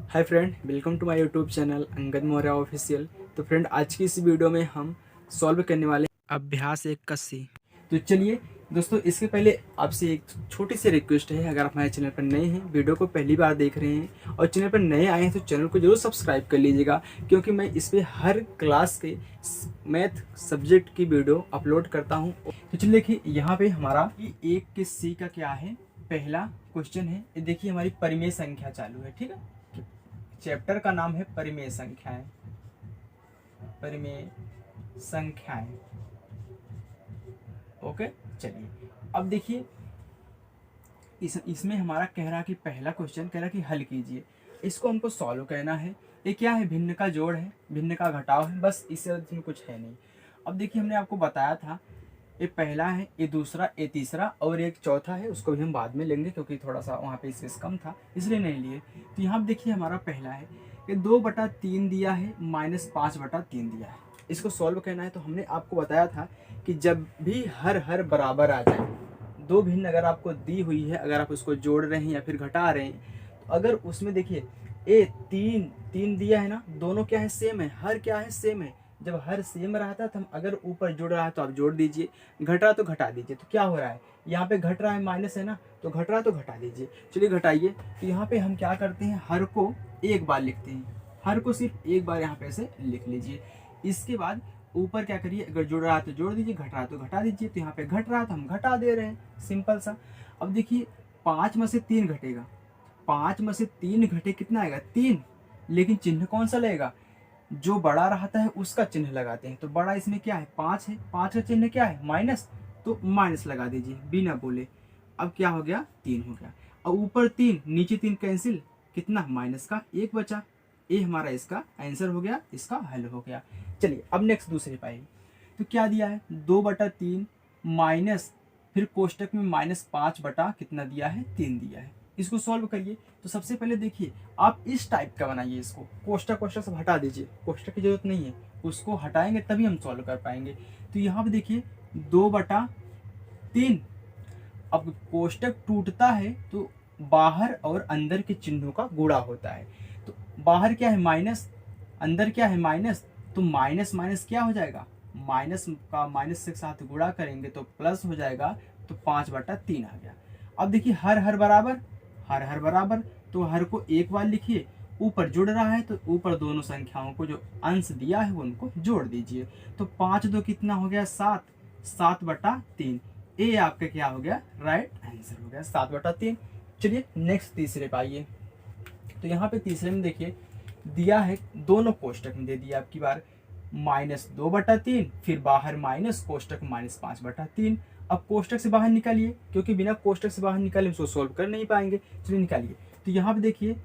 Hi friend, welcome to my YouTube channel Angad Maurya official. तो friend, आज की इस वीडियो में हम सॉल्व करने वाले अभ्यास 81। तो चलिए दोस्तों, इसके पहले आपसे एक छोटी सी रिक्वेस्ट है। अगर आप हमारे चैनल पर नए हैं, वीडियो को पहली बार देख रहे हैं और चैनल पर नए आए हैं तो चैनल को जरूर सब्सक्राइब कर लीजिएगा, क्योंकि मैं इस पर हर क्लास के मैथ सब्जेक्ट की वीडियो अपलोड करता हूँ। तो चलिए देखिए, यहाँ पे हमारा एक के सी का क्या है, पहला क्वेश्चन है। ये देखिए, हमारी परिमेय संख्या चालू है। ठीक है, चैप्टर का नाम है परिमेय संख्याएं। परिमेय संख्याएं, ओके। चलिए अब देखिए, इसमें हमारा कह रहा कि पहला क्वेश्चन कह रहा कि हल कीजिए। इसको हमको सॉल्व करना है। ये क्या है, भिन्न का जोड़ है, भिन्न का घटाव है, बस इससे इसमें कुछ है नहीं। अब देखिए, हमने आपको बताया था ये पहला है, ये दूसरा, ये तीसरा और एक चौथा है। उसको भी हम बाद में लेंगे क्योंकि थोड़ा सा वहाँ पे स्पेस कम था, इसलिए नहीं लिए। तो यहाँ देखिए, हमारा पहला है ये 2/3 दिया है, -5/3 दिया है। इसको सॉल्व करना है। तो हमने आपको बताया था कि जब भी हर बराबर आ जाए, दो भिन्न अगर आपको दी हुई है, अगर आप उसको जोड़ रहे हैं या फिर घटा रहे हैं, तो अगर उसमें देखिए ए तीन दिया है ना, दोनों क्या है, सेम है। हर क्या है, सेम है। जब हर सेम रहता है तो हम अगर ऊपर जोड़ रहा है तो आप जोड़ दीजिए, घट रहा तो घटा दीजिए। तो क्या हो रहा है, यहाँ पे घट रहा है, माइनस है ना, तो घट रहा तो घटा दीजिए। चलिए घटाइए। तो यहाँ पे हम क्या करते हैं, हर को एक बार लिखते हैं। हर को सिर्फ एक बार यहाँ पे से लिख लीजिए। इसके बाद ऊपर क्या करिए, अगर जुड़ रहा है तो जोड़ दीजिए, घट रहा है तो घटा दीजिए। तो यहाँ पे घट रहा है तो हम घटा दे रहे हैं, सिंपल सा। अब देखिए, 5 में से 3 घटेगा। 5 में से 3 घटे कितना आएगा, 3। लेकिन चिन्ह कौन सा लगेगा, जो बड़ा रहता है उसका चिन्ह लगाते हैं। तो बड़ा इसमें क्या है, 5 है। 5 का चिन्ह क्या है, माइनस, तो माइनस लगा दीजिए बिना बोले। अब क्या हो गया, 3 हो गया। और ऊपर 3 नीचे 3 कैंसिल, कितना, माइनस का 1 बचा। ये हमारा इसका आंसर हो गया, इसका हल हो गया। चलिए अब नेक्स्ट दूसरे पाइए। तो क्या दिया है, 2/3 माइनस, फिर कोष्टक में -5 बटा कितना दिया है, 3 दिया है। इसको सॉल्व करिए। तो सबसे पहले देखिए, आप इस टाइप का बनाइए इसको। कोष्टक सब हटा दीजिए, कोष्टक की जरूरत नहीं है, उसको हटाएंगे तभी हम सॉल्व कर पाएंगे। तो यहाँ पे देखिए 2/3। अब कोष्टक टूटता है तो बाहर और अंदर के चिन्हों का गुणा होता है। तो बाहर क्या है, माइनस, अंदर क्या है, माइनस। तो माइनस माइनस क्या हो जाएगा, माइनस का माइनस के साथ गुणा करेंगे तो प्लस हो जाएगा। तो 5/3 आ गया। अब देखिए, हर बराबर, हर बराबर, तो हर को एक बार लिखिए। ऊपर जुड़ रहा है तो ऊपर दोनों संख्याओं को जो अंश दिया है वो उनको जोड़ दीजिए। तो 5 2 कितना हो गया, 7। 7/3, ये आपका क्या हो गया, राइट आंसर हो गया, 7/3। चलिए नेक्स्ट तीसरे पाइए। तो यहाँ पे तीसरे में देखिए दिया है, दोनों कोष्टक में दे दिया आपकी बार, -2/3, फिर बाहर माइनस, कोष्टक -5/3। अब कोष्टक से बाहर निकालिए, क्योंकि बिना कोष्टक से बाहर निकाले उसको सोल्व कर नहीं पाएंगे। चलिए निकालिए। तो यहाँ पे देखिए,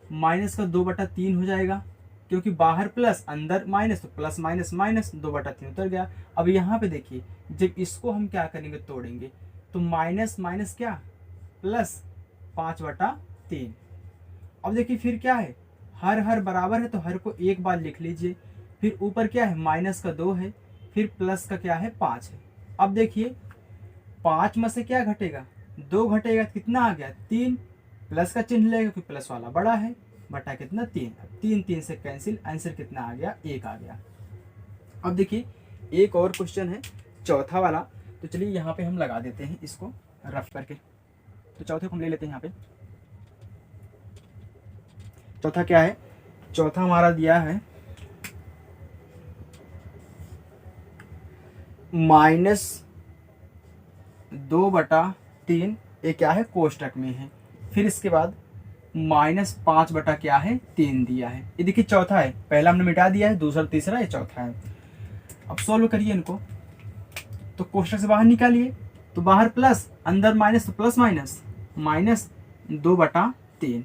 माइनस का 2/3 हो जाएगा, क्योंकि बाहर प्लस अंदर माइनस, तो प्लस माइनस माइनस, 2/3 उतर गया। अब यहाँ पे देखिए, जब इसको हम क्या करेंगे, तोड़ेंगे, तो माइनस माइनस क्या, प्लस 5/3। अब देखिए फिर क्या है, हर बराबर है तो हर को एक बार लिख लीजिए। फिर ऊपर क्या है, माइनस का 2 है, फिर प्लस का क्या है, 5 है। अब देखिए 5 में से क्या घटेगा, 2 घटेगा, कितना आ गया, 3। प्लस का चिन्ह लेगा क्योंकि प्लस वाला बड़ा है, बटा कितना, 3। 3 3 से कैंसिल, आंसर कितना आ गया, 1 आ गया। अब देखिए एक और क्वेश्चन है, चौथा वाला। तो चलिए यहाँ पे हम लगा देते हैं इसको रफ करके। तो चौथे को हम ले लेते हैं। यहाँ पे चौथा क्या है, चौथा हमारा दिया है -2/3, ये क्या है, कोष्टक में है। फिर इसके बाद -5 बटा क्या है, 3 दिया है। ये देखिए चौथा है, पहला हमने मिटा दिया है, दूसरा तीसरा, ये चौथा है। अब सॉल्व करिए इनको। तो कोष्टक से बाहर निकालिए, तो बाहर प्लस, अंदर माइनस, तो प्लस माइनस, -2/3।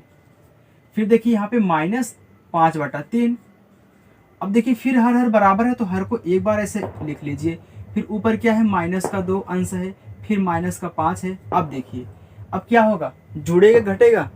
फिर देखिए यहाँ पे -5/3। अब देखिए फिर हर बराबर है तो हर को एक बार ऐसे लिख लीजिए। फिर ऊपर क्या है, माइनस का 2 अंश है, फिर माइनस का 5 है। अब देखिए अब क्या होगा, जुड़ेगा घटेगा,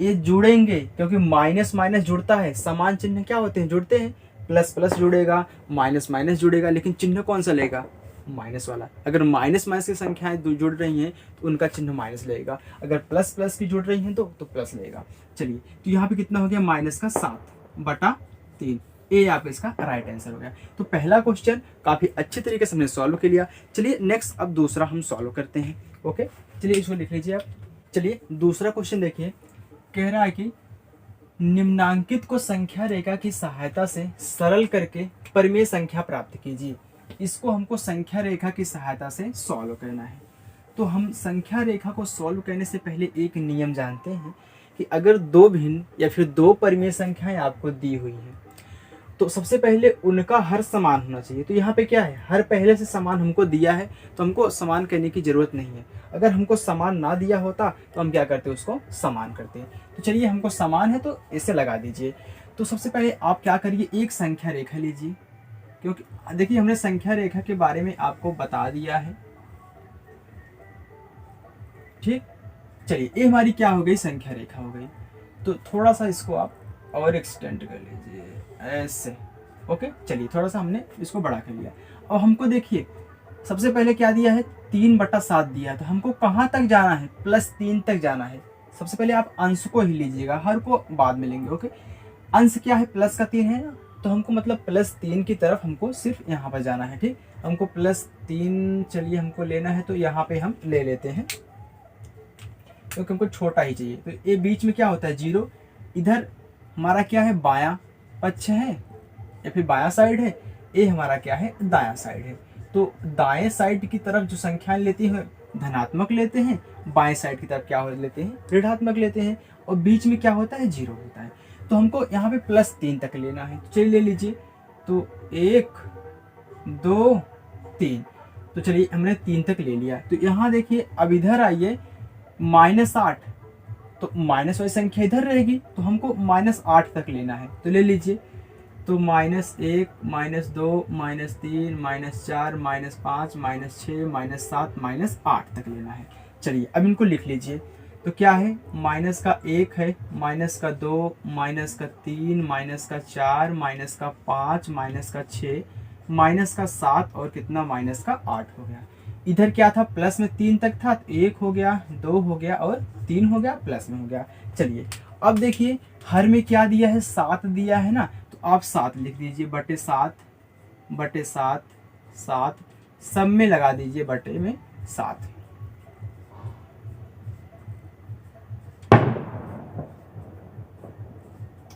ये जुड़ेंगे, क्योंकि माइनस माइनस जुड़ता है, समान चिन्ह क्या होते हैं, जुड़ते हैं। प्लस प्लस जुड़ेगा, माइनस माइनस जुड़ेगा, लेकिन चिन्ह कौन सा लेगा, माइनस वाला। अगर माइनस माइनस की संख्याएं जुड़ रही हैं तो उनका चिन्ह माइनस लगेगा, अगर प्लस प्लस की जुड़ रही हैं तो प्लस लगेगा। चलिए, तो यहाँ पे कितना हो गया, -7/3। ये आपका इसका राइट आंसर हो गया। तो पहला क्वेश्चन काफ़ी अच्छे तरीके से हमने सॉल्व कर लिया। चलिए नेक्स्ट अब दूसरा हम सॉल्व करते हैं। ओके, चलिए इसको लिख लीजिए आप। चलिए दूसरा क्वेश्चन देखिए, कह रहा है कि निम्नांकित को संख्या रेखा की सहायता से सरल करके परिमेय संख्या प्राप्त कीजिए। इसको हमको संख्या रेखा की सहायता से सॉल्व करना है। तो हम संख्या रेखा को सॉल्व करने से पहले एक नियम जानते हैं कि अगर दो भिन्न या फिर दो परिमेय संख्याएं आपको दी हुई हैं तो सबसे पहले उनका हर समान होना चाहिए। तो यहाँ पे क्या है, हर पहले से समान हमको दिया है तो हमको समान करने की जरूरत नहीं है। अगर हमको समान ना दिया होता तो हम क्या करते, उसको समान करते। तो चलिए, हमको समान है तो इसे लगा दीजिए। तो सबसे पहले आप क्या करिए, एक संख्या रेखा लीजिए, क्योंकि देखिए हमने संख्या रेखा के बारे में आपको बता दिया है। ठीक, चलिए ये हमारी क्या हो गई, संख्या रेखा हो गई। तो थोड़ा सा इसको आप और एक्सटेंड कर लीजिए ऐसे। ओके, चलिए थोड़ा सा हमने इसको बड़ा कर लिया। अब हमको देखिए सबसे पहले क्या दिया है, 3/7 दिया है। तो हमको कहाँ तक जाना है, +3 तक जाना है। सबसे पहले आप अंश को ही लीजिएगा, हर को बाद में लेंगे। ओके, अंश क्या है, प्लस का 3 है ना, तो हमको मतलब +3 की तरफ हमको सिर्फ यहाँ पर जाना है। ठीक, हमको +3 चलिए हमको लेना है, तो यहाँ पे हम ले लेते हैं क्योंकि हमको छोटा ही चाहिए। तो ये बीच में क्या होता है, 0। इधर हमारा क्या है, बायां पक्ष है या फिर बायां साइड है। ये हमारा क्या है, दायां साइड है। तो दाएं साइड की तरफ जो संख्याएं लेती हैं धनात्मक लेते हैं, बाएं साइड की तरफ क्या हो लेते हैं, ऋणात्मक लेते हैं, और बीच में क्या होता है, 0 होता है। तो हमको यहाँ पे +3 तक लेना है। तो चलिए ले लीजिए, तो 1 2 3। तो चलिए हमने 3 तक ले लिया। तो यहाँ देखिए, अब इधर आइए, -8, तो माइनस वाली संख्या इधर रहेगी, तो हमको -8 तक लेना है। तो ले लीजिए, तो -1 -2 -3 -4 -5 -6 -7 -8 तक लेना है। चलिए अब इनको लिख लीजिए। तो क्या है, -1 है, -2 -3 -4 -5 -6 -7 और कितना, -8 हो गया। इधर क्या था, प्लस में 3 तक था, तो 1 हो गया, 2 हो गया और 3 हो गया, प्लस में हो गया। चलिए अब देखिए हर में क्या दिया है, 7 दिया है ना, तो आप 7 लिख दीजिए, बटे 7 7 सब में लगा दीजिए, बटे में 7।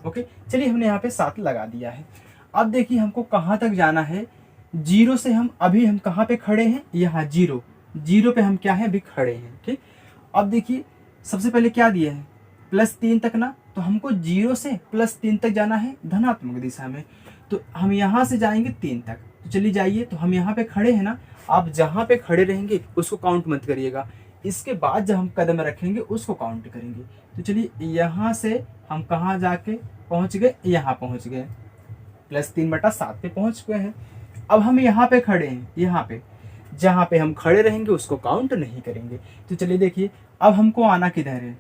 ओके, चलिए हमने यहाँ पे 7 लगा दिया है। अब देखिए हमको कहाँ तक जाना है, 0 से हम अभी हम कहाँ पे खड़े हैं, यहाँ 0 पे हम क्या है, अभी खड़े हैं। ठीक, अब देखिए सबसे पहले क्या दिया है, +3 तक ना, तो हमको 0 से +3 तक जाना है धनात्मक दिशा में। तो हम यहाँ से जाएंगे 3 तक। तो चलिए जाइए, तो हम यहाँ पे खड़े हैं ना, आप जहाँ पे खड़े रहेंगे उसको काउंट मत करिएगा, इसके बाद जब हम कदम रखेंगे उसको काउंट करेंगे। तो चलिए यहाँ से हम कहाँ जाके पहुँच गए, यहाँ पहुँच गए, +3/7 पे पहुँच गए हैं। अब हम यहाँ पे खड़े हैं, यहाँ पे जहाँ पे हम खड़े रहेंगे उसको काउंट नहीं करेंगे। तो चलिए देखिए, अब हमको आना किधर है,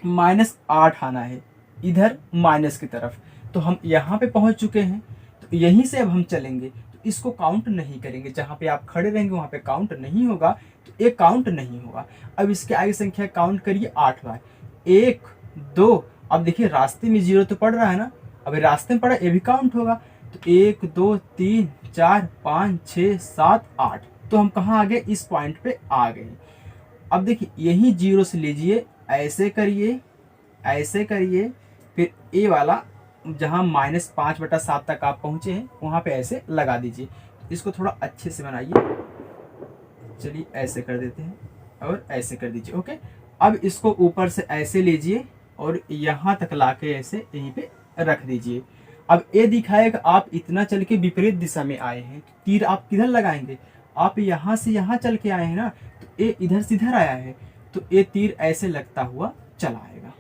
-8 आना है, इधर माइनस की तरफ। तो हम यहाँ पे पहुँच चुके हैं, तो यहीं से अब हम चलेंगे, तो इसको काउंट नहीं करेंगे। जहाँ पे आप खड़े रहेंगे वहाँ पे काउंट नहीं होगा, तो ये काउंट नहीं होगा। अब इसके आगे संख्या काउंट करिए 8 बार, 1 2। अब देखिए रास्ते में 0 तो पड़ रहा है ना, अब रास्ते में पड़ा, ये भी काउंट होगा। तो 1 2 3 4 5 6 7 8। तो हम कहाँ आ गए, इस पॉइंट पे आ गए। अब देखिए यही 0 से लीजिए, ऐसे करिए, ऐसे करिए, फिर ए वाला जहाँ -5/7 तक आप पहुँचे हैं वहाँ पे ऐसे लगा दीजिए। इसको थोड़ा अच्छे से बनाइए। चलिए ऐसे कर देते हैं और ऐसे कर दीजिए। ओके, अब इसको ऊपर से ऐसे लीजिए और यहाँ तक लाके ऐसे यहीं पे रख दीजिए। अब ये दिखाएगा आप इतना चल के विपरीत दिशा में आए हैं, तो तीर आप किधर लगाएंगे, आप यहाँ से यहाँ चल के आए हैं ना, तो ये इधर से इधर आया है, तो ये तीर ऐसे लगता हुआ चला आएगा।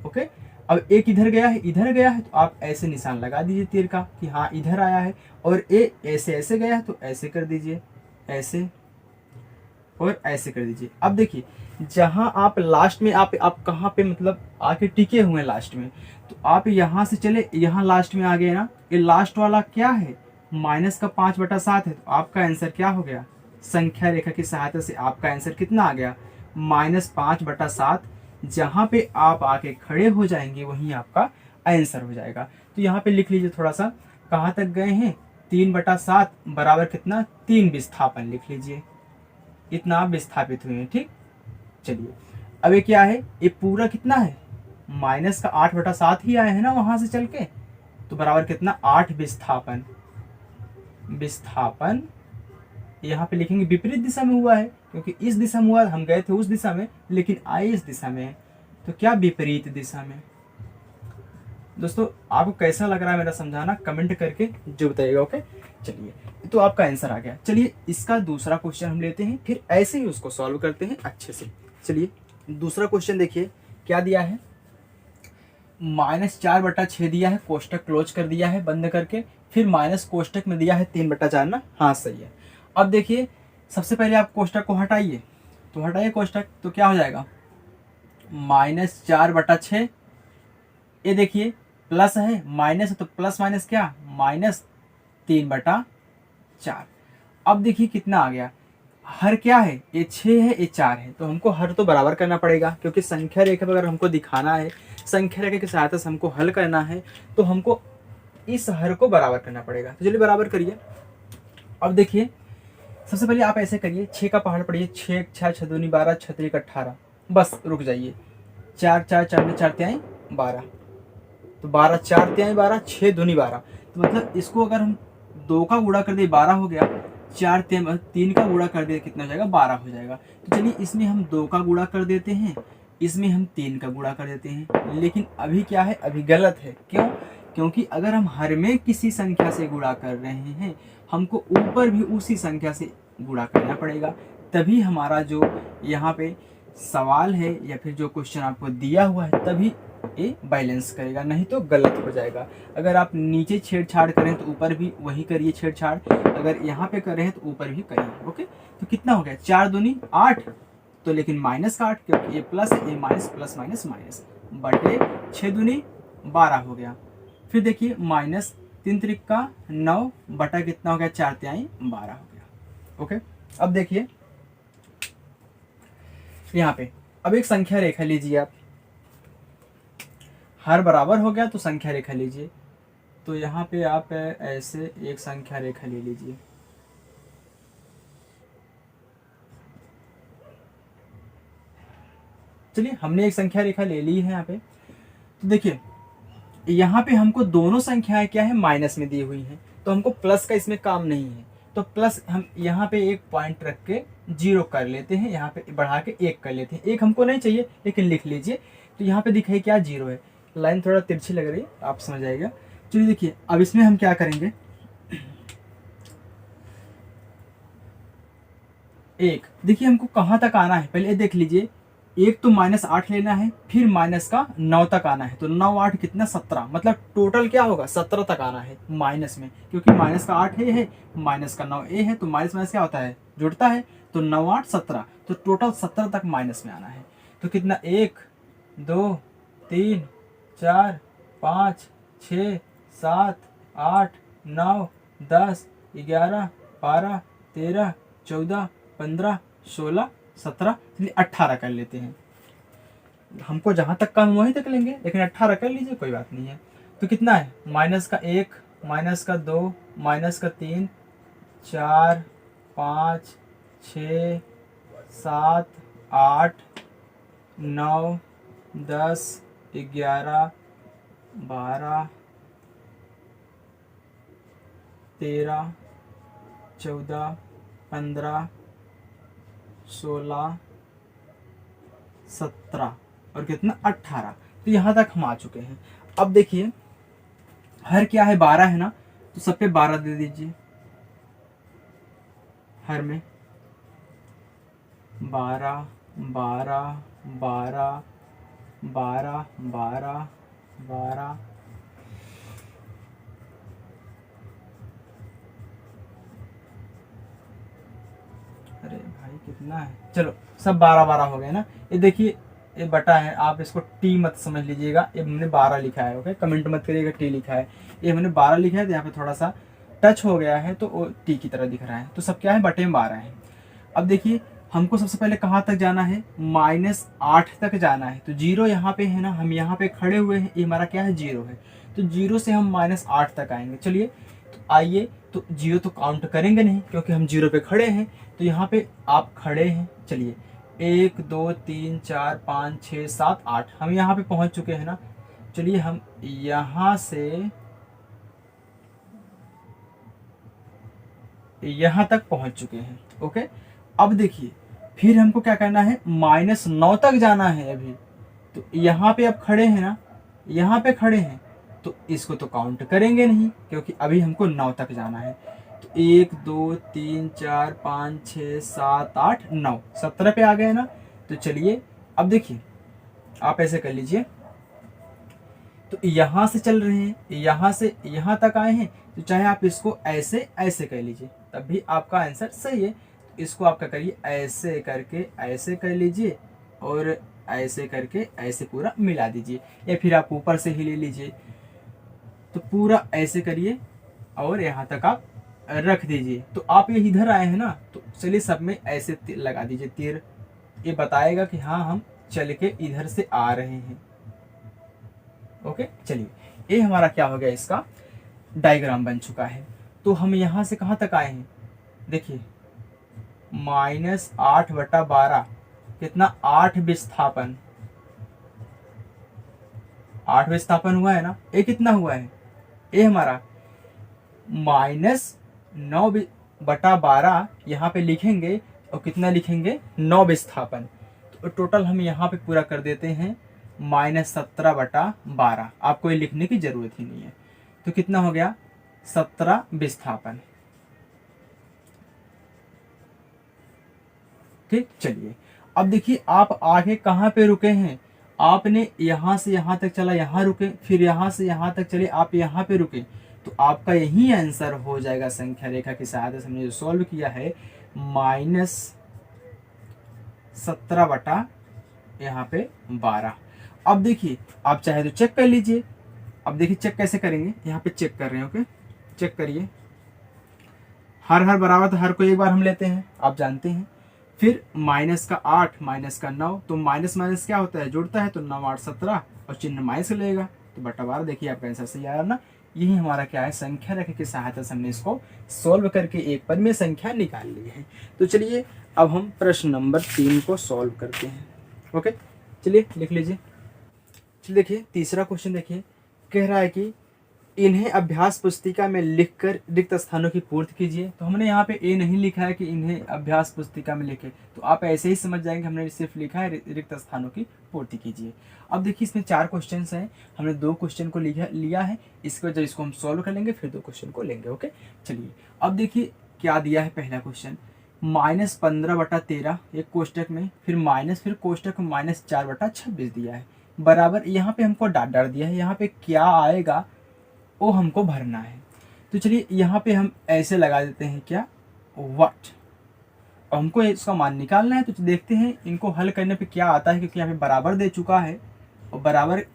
ओके, अब एक इधर गया है, इधर गया है, तो आप ऐसे निशान लगा दीजिए तीर का कि हाँ इधर आया है। और ये ऐसे ऐसे गया है, तो ऐसे कर दीजिए, ऐसे और ऐसे कर दीजिए। अब देखिए जहाँ आप लास्ट में आप कहाँ पे मतलब आके टिके हुए हैं लास्ट में, तो आप यहाँ से चले, यहाँ लास्ट में आ गए ना, ये लास्ट वाला क्या है, माइनस का 5/7 है, तो आपका आंसर क्या हो गया, संख्या रेखा की सहायता से आपका आंसर कितना आ गया, -5/7। जहाँ पे आप आके खड़े हो जाएंगे वहीं आपका आंसर हो जाएगा। तो यहाँ पे लिख लीजिए थोड़ा सा, कहाँ तक गए हैं, 3/7 बराबर कितना, 3 विस्थापन लिख लीजिए, इतना आप विस्थापित हुए हैं। ठीक, चलिए अब ये क्या है, ये पूरा कितना है, माइनस का 8/7 ही आया है ना वहां से चल के, तो बराबर कितना, 8 विस्थापन। विस्थापन यहाँ पे लिखेंगे विपरीत दिशा में हुआ है, क्योंकि इस दिशा में हुआ, हम गए थे उस दिशा में, लेकिन आए इस दिशा में है, तो क्या विपरीत दिशा में। दोस्तों आपको कैसा लग रहा है मेरा समझाना, कमेंट करके जो बताइएगा। ओके, चलिए तो आपका आंसर आ गया। चलिए इसका दूसरा क्वेश्चन हम लेते हैं, फिर ऐसे ही उसको सॉल्व करते हैं अच्छे से। चलिए दूसरा क्वेश्चन देखिए क्या दिया है, -4/6 दिया है, कोष्टक क्लोज कर दिया है बंद करके, फिर माइनस कोष्टक में दिया है 3/4 ना, हाँ सही है। अब देखिए सबसे पहले आप कोष्टक को हटाइए, तो हटाइए कोष्टक, तो क्या हो जाएगा, -4/6, ये देखिए प्लस है माइनस है, तो प्लस माइनस क्या, -3/4। अब देखिए कितना आ गया, हर क्या है, ये 6 है, ये 4 है, तो हमको हर तो बराबर करना पड़ेगा, क्योंकि संख्या रेखा पर अगर हमको दिखाना है, संख्या रेखा की सहायता से हमको हल करना है, तो हमको इस हर को बराबर करना पड़ेगा। तो चलिए बराबर करिए। अब देखिए सबसे पहले आप ऐसे करिए, 6 का पहाड़ पढ़िए, 6 6 6 दूनी 12, 6 3 18, बस रुक जाइए, 4 4 4 में 4 तिहाई 12, तो 12 4 तिहाई 12, 6 दूनी 12, तो मतलब इसको अगर हम 2 का गुणा कर दे 12 हो गया, 4 3 का गुणा कर दे कितना हो जाएगा, 12 हो जाएगा। तो चलिए इसमें हम 2 का गुणा कर देते हैं, इसमें हम 3 का गुणा कर देते हैं, लेकिन अभी क्या है, अभी गलत है। क्यों, क्योंकि अगर हम हर में किसी संख्या से गुणा कर रहे हैं, हमको ऊपर भी उसी संख्या से गुणा करना पड़ेगा, तभी हमारा जो यहाँ पे सवाल है या फिर जो क्वेश्चन आपको दिया हुआ है तभी ये बैलेंस करेगा, नहीं तो गलत हो जाएगा। अगर आप नीचे छेड़छाड़ करें तो ऊपर भी वही करिए छेड़छाड़, अगर यहाँ पे कर रहे हैं तो ऊपर भी करिए। ओके, तो कितना हो गया, 4 दूनी 8, तो लेकिन माइनस का 8, क्योंकि ये प्लस है, ये माइनस, प्लस माइनस माइनस, बटे 6 दूनी 12 हो गया। फिर देखिए माइनस 3 त्रिक का 9 बटा कितना हो गया, 4 तिहाई 12 हो गया। ओके, अब देखिए यहाँ पे अब एक संख्या रेखा लीजिए आप, हर बराबर हो गया तो संख्या रेखा लीजिए, तो यहाँ पे आप ऐसे एक संख्या रेखा ले लीजिए। चलिए हमने एक संख्या रेखा ले ली है यहाँ पे, तो देखिए यहाँ पे हमको दोनों संख्याएं क्या है, माइनस में दी हुई हैं, तो हमको प्लस का इसमें काम नहीं है, तो प्लस हम यहाँ पे एक पॉइंट रख के 0 कर लेते हैं, यहाँ पे बढ़ा के 1 कर लेते हैं, 1 हमको नहीं चाहिए लेकिन लिख लीजिए। तो यहाँ पे दिखाई क्या, 0 है, लाइन थोड़ा तिरछी लग रही है, आप समझ आएगा। चलिए देखिए अब इसमें हम क्या करेंगे, 1 देखिए हमको कहाँ तक आना है, पहले ये देख लीजिए, एक तो -8 लेना है, फिर माइनस का 9 तक आना है, तो 9 8 कितना, 17, मतलब टोटल क्या होगा, 17 तक आना है माइनस में, क्योंकि माइनस का 8 है, माइनस का 9 है, तो माइनस माइनस क्या होता है, जुड़ता है, तो 9 8 17, तो टोटल 17 तक माइनस में आना है। तो कितना, 1 2 3 4 5 6 7 8 9 10 11 12 13 14 15 16 17, 18 कर लेते हैं, हमको जहां तक काम वहीं तक लेंगे, लेकिन 18 कर लीजिए, कोई बात नहीं है। तो कितना है, माइनस का 1, माइनस का 2, माइनस का 3 4 5 6 7 8 9 10 11 12 13 14 15 16 17 और कितना, 18, तो यहाँ तक हम आ चुके हैं। अब देखिए हर क्या है, 12 है ना, तो सब पे 12 दे दीजिए, हर में 12 12 12 12 12 12, अरे भाई कितना है, चलो सब 12 12 हो गए ना। ये देखिए ये बटा है, आप इसको टी मत समझ लीजिएगा, ये हमने 12 लिखा है। ओके, कमेंट मत करिएगा टी लिखा है, ये हमने 12 लिखा है, तो यहाँ पे थोड़ा सा टच हो गया है तो वो टी की तरह दिख रहा है, तो सब क्या है, बटे में 12 है। अब देखिए हमको सबसे पहले कहाँ तक जाना है, -8 तक जाना है। तो जीरो यहाँ पे है ना, हम यहाँ पे खड़े हुए हैं, ये हमारा क्या है, जीरो है। तो जीरो से हम -8 तक आएंगे। चलिए तो आइए, तो जीरो तो काउंट करेंगे नहीं क्योंकि हम जीरो पे खड़े हैं। तो यहाँ पे आप खड़े हैं, चलिए 1 2 3 4 5 6 7 8, हम यहाँ पे पहुँच चुके हैं ना। चलिए हम यहाँ से यहाँ तक पहुँच चुके हैं। ओके, अब देखिए फिर हमको क्या करना है, -9 तक जाना है अभी। तो यहाँ पे अब खड़े हैं ना, यहाँ पे खड़े हैं, तो इसको तो काउंट करेंगे नहीं क्योंकि अभी हमको 9 तक जाना है। तो 1 2 3 4 5 6 7 8 9, 17 पे आ गए ना। तो चलिए अब देखिए आप ऐसे कर लीजिए, तो यहाँ से चल रहे हैं, यहाँ से यहाँ तक आए हैं, तो चाहे आप इसको ऐसे ऐसे कर लीजिए तब भी आपका आंसर सही है। तो इसको आप क्या करिए, ऐसे करके ऐसे कर लीजिए और ऐसे करके ऐसे पूरा मिला दीजिए, या फिर आप ऊपर से ही ले लीजिए। तो पूरा ऐसे करिए और यहाँ तक आप रख दीजिए। तो आप ये इधर आए हैं ना, तो चलिए सब में ऐसे लगा दीजिए तीर, ये बताएगा कि हाँ हम चल के इधर से आ रहे हैं। ओके, चलिए ये हमारा क्या हो गया, इसका डायग्राम बन चुका है। तो हम यहाँ से कहाँ तक आए हैं, देखिए -8/12 कितना, 8 विस्थापन, 8 विस्थापन हुआ है ना। ये कितना हुआ है, ये हमारा -9/12 यहाँ पे लिखेंगे और कितना लिखेंगे, 9 विस्थापन। तो टोटल हम यहाँ पे पूरा कर देते हैं -17/12, आपको ये लिखने की जरूरत ही नहीं है। तो कितना हो गया, 17 विस्थापन। ठीक, चलिए अब देखिए आप आगे कहाँ पे रुके हैं, आपने यहाँ से यहाँ तक चला, यहाँ रुके, फिर यहाँ से यहाँ तक चले, आप यहाँ पे रुके। तो आपका यही आंसर हो जाएगा, संख्या रेखा की सहायता से हमने जो सॉल्व किया है, -17/, यहाँ पे 12। अब देखिए आप चाहे तो चेक कर लीजिए। अब देखिए चेक कैसे करेंगे, यहाँ पे चेक कर रहे हैं। ओके, चेक करिए, हर बराबर तो हर को एक बार हम लेते हैं, आप जानते हैं। फिर -8 -9, तो माइनस माइनस क्या होता है, जुड़ता है, तो 9 8 17 और चिन्ह माइनस लेगा, तो बटा 12। देखिए आपका आंसर सही आया ना। यही हमारा क्या है, संख्या रेखा की सहायता से हमने इसको सॉल्व करके एक पद में संख्या निकाल ली है। तो चलिए अब हम प्रश्न नंबर 3 को सॉल्व करते हैं। ओके, चलिए लिख लीजिए। चलिए देखिए तीसरा क्वेश्चन देखिए, कह रहा है कि इन्हें अभ्यास पुस्तिका में लिखकर रिक्त स्थानों की पूर्ति कीजिए। तो हमने यहाँ पे ए नहीं लिखा है कि इन्हें अभ्यास पुस्तिका में लिखे, तो आप ऐसे ही समझ जाएंगे हमने सिर्फ लिखा है रिक्त स्थानों की पूर्ति कीजिए। अब देखिए इसमें 4 क्वेश्चन हैं, हमने 2 क्वेश्चन को लिया है, इसके वजह इसको हम सॉल्व कर लेंगे, फिर 2 क्वेश्चन को लेंगे। ओके, चलिए अब देखिए क्या दिया है। पहला क्वेश्चन -15/13 एक कोष्टक में, फिर कोष्टक में -4/26 दिया है, बराबर यहाँ पे हमको डाट दिया है, यहाँ पे क्या आएगा वो हमको भरना है। तो चलिए यहाँ पे हम ऐसे लगा देते हैं, क्या, व्हाट, और हमको इसका मान निकालना है। तो देखते हैं इनको हल करने पे क्या आता है, क्योंकि यहाँ पे बराबर दे चुका है और बराबर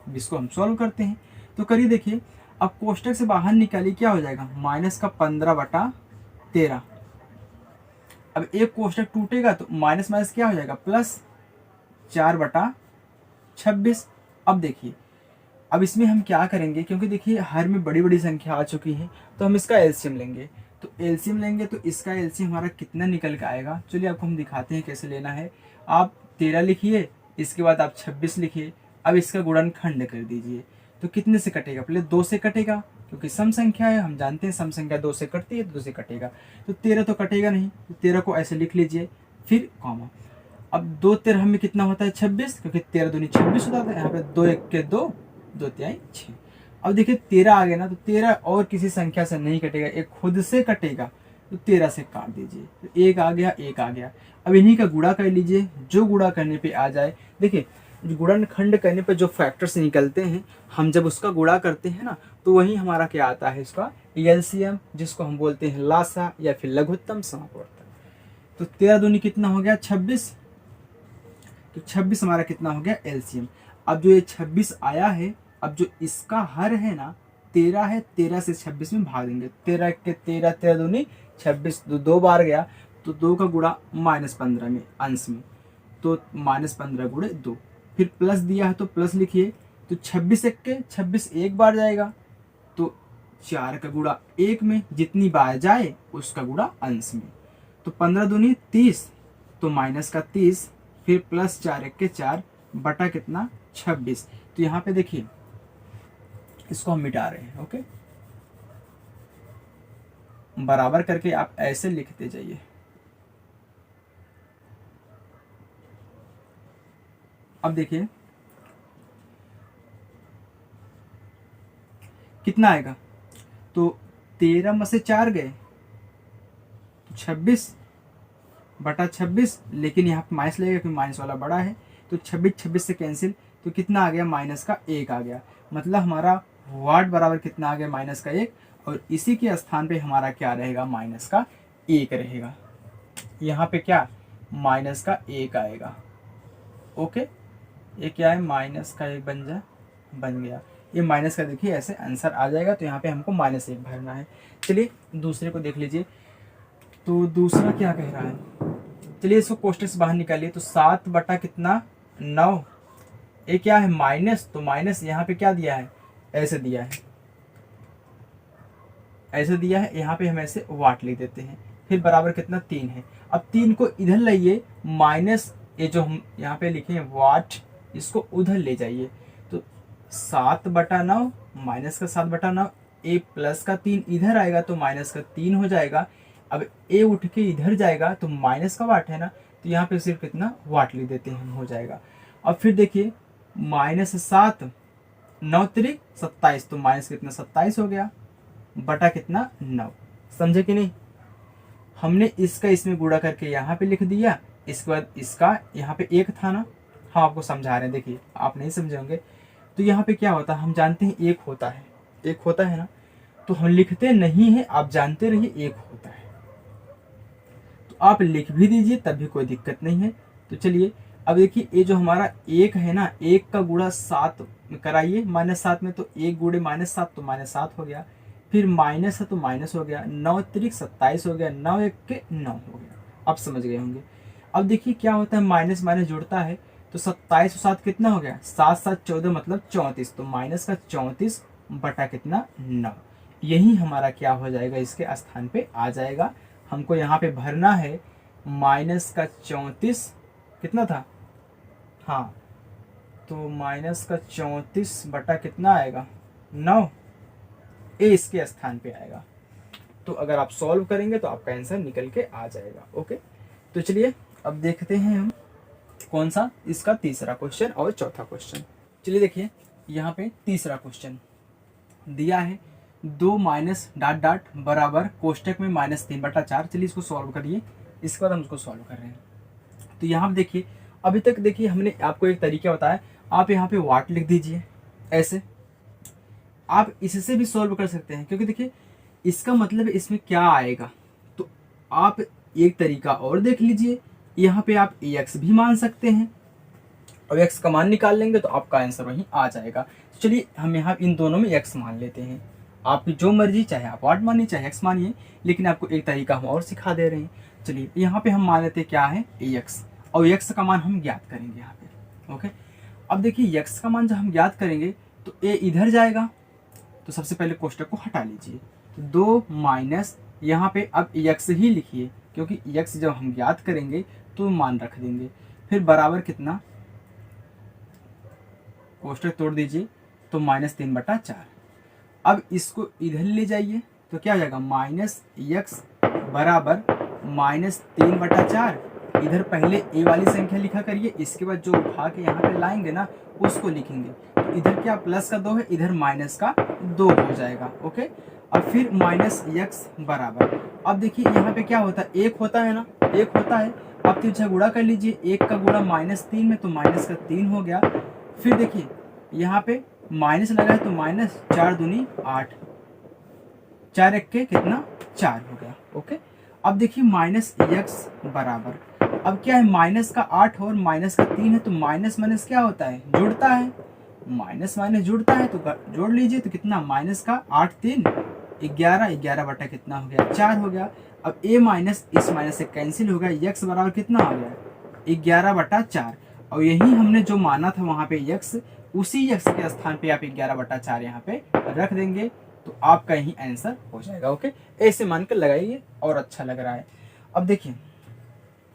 जिसको हम सॉल्व करते हैं। तो करिए देखिए, अब कोष्टक से बाहर निकालिए, क्या हो जाएगा, -15/13। अब एक कोष्टक टूटेगा तो माइनस माइनस क्या हो जाएगा, +4/26। अब देखिए अब इसमें हम क्या करेंगे, क्योंकि देखिए हर में बड़ी बड़ी संख्या आ चुकी है, तो हम इसका एलसीएम लेंगे। तो एलसीएम लेंगे तो इसका एलसीएम हमारा कितना निकल के आएगा, चलिए आपको हम दिखाते हैं कैसे लेना है। आप 13 लिखिए, इसके बाद आप 26 लिखिए, अब इसका गुणनखंड कर दीजिए। तो कितने से कटेगा, पहले 2 से कटेगा, क्योंकि सम संख्या है, हम जानते हैं सम संख्या 2 से कटती है, तो 2 से कटेगा। तो 13 तो कटेगा नहीं, तो 13 को ऐसे लिख लीजिए, फिर कॉमा। अब 2 13 में कितना होता है, 26, क्योंकि 13 दूनी 26 होता है, यहाँ पे 2 1 के 2, 2 3 6। अब देखिए 13 आ गया ना, तो 13 और किसी संख्या से नहीं कटेगा, एक खुद से कटेगा, तो 13 से काट दीजिए। तो 1 आ गया, 1 आ गया। अब इन्हीं का गुणा कर लीजिए, जो गुणा करने पे आ जाए। देखिए गुणनखंड करने पे जो फैक्टर्स निकलते हैं, हम जब उसका गुणा करते हैं ना, तो वही हमारा क्या आता है, इसका एलसीएम, जिसको हम बोलते हैं लासा या फिर लघुत्तम समापवर्तक। तो 13 दूनी कितना हो गया, 26, तो 26 हमारा कितना हो गया एलसीएम। अब जो ये 26 आया है, अब जो इसका हर है ना, 13 है, 13 से 26 में भाग देंगे। 13 के 13, 13 दूनी 26, तो 2 बार गया, तो 2 का गुणा -15 में अंश में, तो -15 गुणे 2। फिर प्लस दिया है तो प्लस लिखिए, तो 26 एक के 26 एक बार जाएगा, तो 4 का गुणा 1 में, जितनी बार जाए उसका गुणा अंश में, तो 15 दूनी 30, तो माइनस का 30, फिर प्लस 4 एक के 4 बटा कितना 26। तो यहाँ पे देखिए इसको हम मिटा रहे हैं। ओके, बराबर करके आप ऐसे लिखते जाइए। अब देखिए कितना आएगा, तो 13 में से 4 गए तो 26 बटा 26, लेकिन यहाँ पे माइनस लगेगा क्योंकि माइनस वाला बड़ा है, तो 26 से कैंसिल, तो कितना आ गया, माइनस का 1 आ गया। मतलब हमारा वाट बराबर कितना आ गया, माइनस का 1, और इसी के स्थान पे हमारा क्या रहेगा, माइनस का 1 रहेगा। यहाँ पे क्या, माइनस का 1 आएगा। ओके, ये क्या है, माइनस का 1 बन गया। ये माइनस का देखिए ऐसे आंसर आ जाएगा, तो यहाँ पे हमको -1 भरना है। चलिए दूसरे को देख लीजिए, तो दूसरा क्या कह रहा है, चलिए इसको कोष्टक से बाहर निकालिए। तो 7 बटा कितना 9, ये क्या है माइनस, तो माइनस यहाँ पे क्या दिया है, ऐसे दिया है, ऐसे दिया है, यहाँ पे हम ऐसे वाट लिख देते हैं। फिर बराबर कितना 3 है। अब 3 को इधर लाइए, माइनस ये जो हम यहाँ पे लिखे हैं वाट, इसको उधर ले जाइए, तो 7 बटा 9 माइनस का 7 बटा 9, ए प्लस का 3 इधर आएगा तो माइनस का 3 हो जाएगा। अब ए उठ के इधर जाएगा तो माइनस का वाट है ना, तो यहाँ पे सिर्फ कितना वाट लिख देते हैं, हो जाएगा। अब फिर देखिए -7 9 त्रिक 27, तो माइनस कितना 27 हो गया, बटा कितना 9। समझे कि नहीं, हमने इसका इसमें गुणा करके यहाँ पे लिख दिया, इसके बाद इसका यहाँ पे 1 था ना, हम आपको समझा रहे हैं, देखिए आप नहीं समझे होंगे। तो यहाँ पे क्या होता है, हम जानते हैं 1 होता है, 1 होता है ना, तो हम लिखते नहीं है, आप जानते रहिए 1 होता है, तो आप लिख भी दीजिए तब भी कोई दिक्कत नहीं है। तो चलिए अब देखिए, ये जो हमारा 1 है ना, 1 का गुणा 7 कराइए -7 में, तो 1 गुणे -7 तो -7 हो गया, फिर माइनस है तो माइनस हो गया, 9 त्रिक 27 हो गया, 9 1 के 9 हो गया। आप समझ गए होंगे। अब देखिए क्या होता है, माइनस माइनस जुड़ता है, तो 27 और 7 कितना हो गया, 7 7 14 मतलब 34, तो माइनस का 34 बटा कितना 9। यही हमारा क्या हो जाएगा, इसके स्थान पे आ जाएगा। हमको यहाँ पे भरना है माइनस का 34 कितना था, हाँ, तो माइनस का 34 बटा कितना आएगा 9, ए इसके स्थान पे आएगा। तो अगर आप सॉल्व करेंगे तो आपका आंसर निकल के आ जाएगा। ओके, तो चलिए अब देखते हैं हम कौन सा, इसका तीसरा क्वेश्चन और चौथा क्वेश्चन। चलिए देखिए यहाँ पे तीसरा क्वेश्चन दिया है, 2 माइनस डॉट डॉट बराबर कोष्टक में -3 बटा 4। चलिए इसको सॉल्व करिए, इसके बाद हम इसको सॉल्व कर रहे हैं। तो यहाँ पे देखिए, अभी तक देखिए हमने आपको एक तरीका बताया, आप यहाँ पे वाट लिख दीजिए ऐसे, आप इससे भी सॉल्व कर सकते हैं, क्योंकि देखिए इसका मतलब इसमें क्या आएगा। तो आप एक तरीका और देख लीजिए, यहाँ पे आप x भी मान सकते हैं, और x का मान निकाल लेंगे तो आपका आंसर वहीं आ जाएगा। तो चलिए हम यहाँ इन दोनों में x मान लेते हैं, आपकी जो मर्जी, चाहे आप वाट मानिए चाहे x मानिए, लेकिन आपको एक तरीका हम और सिखा दे रहे हैं। चलिए यहाँ पे हम मान लेते हैं क्या है x, और x का मान हम ज्ञात करेंगे यहाँ पे। ओके, अब देखिए x का मान जब हम ज्ञात करेंगे तो a इधर जाएगा, तो सबसे पहले कोष्टक को हटा लीजिए, तो 2 माइनस यहाँ पे अब x ही लिखिए, क्योंकि x जब हम ज्ञात करेंगे तो मान रख देंगे, फिर बराबर कितना, कोष्टक तोड़ दीजिए, तो -3 बटा 4। अब इसको इधर ले जाइए तो क्या हो जाएगा, -x बराबर -3 बटा 4। इधर पहले a वाली संख्या लिखा करिए, इसके बाद जो उठा के यहाँ पे लाएंगे ना उसको लिखेंगे। तो इधर क्या प्लस का 2 है, इधर माइनस का 2 हो जाएगा। ओके, अब फिर -x बराबर, अब देखिए यहाँ पे क्या होता है, 1 होता है ना, 1 होता है। अब तिरछा गुणा कर लीजिए, 1 का गुणा -3 में, तो माइनस का 3 हो गया। फिर देखिए यहाँ पे माइनस लगा है, तो -4 दूनी 8, 4 1 के कितना 4 हो गया। ओके, अब देखिए -x बराबर, अब क्या है, माइनस का 8 और माइनस का 3 है, तो माइनस माइनस क्या होता है, जुड़ता है, माइनस माइनस जुड़ता है तो जोड़ लीजिए, तो कितना माइनस का 8 3 11, 11 बटा कितना हो गया 4 हो गया। अब a माइनस इस माइनस से कैंसिल हो गया, x बराबर कितना हो गया 11 बटा 4। और यही हमने जो माना था वहाँ पे x, उसी x के स्थान पे आप 11 बटा 4 यहाँ पे रख देंगे तो आपका यही आंसर हो जाएगा। ओके, ऐसे मान कर लगाइए और अच्छा लग रहा है। अब देखिए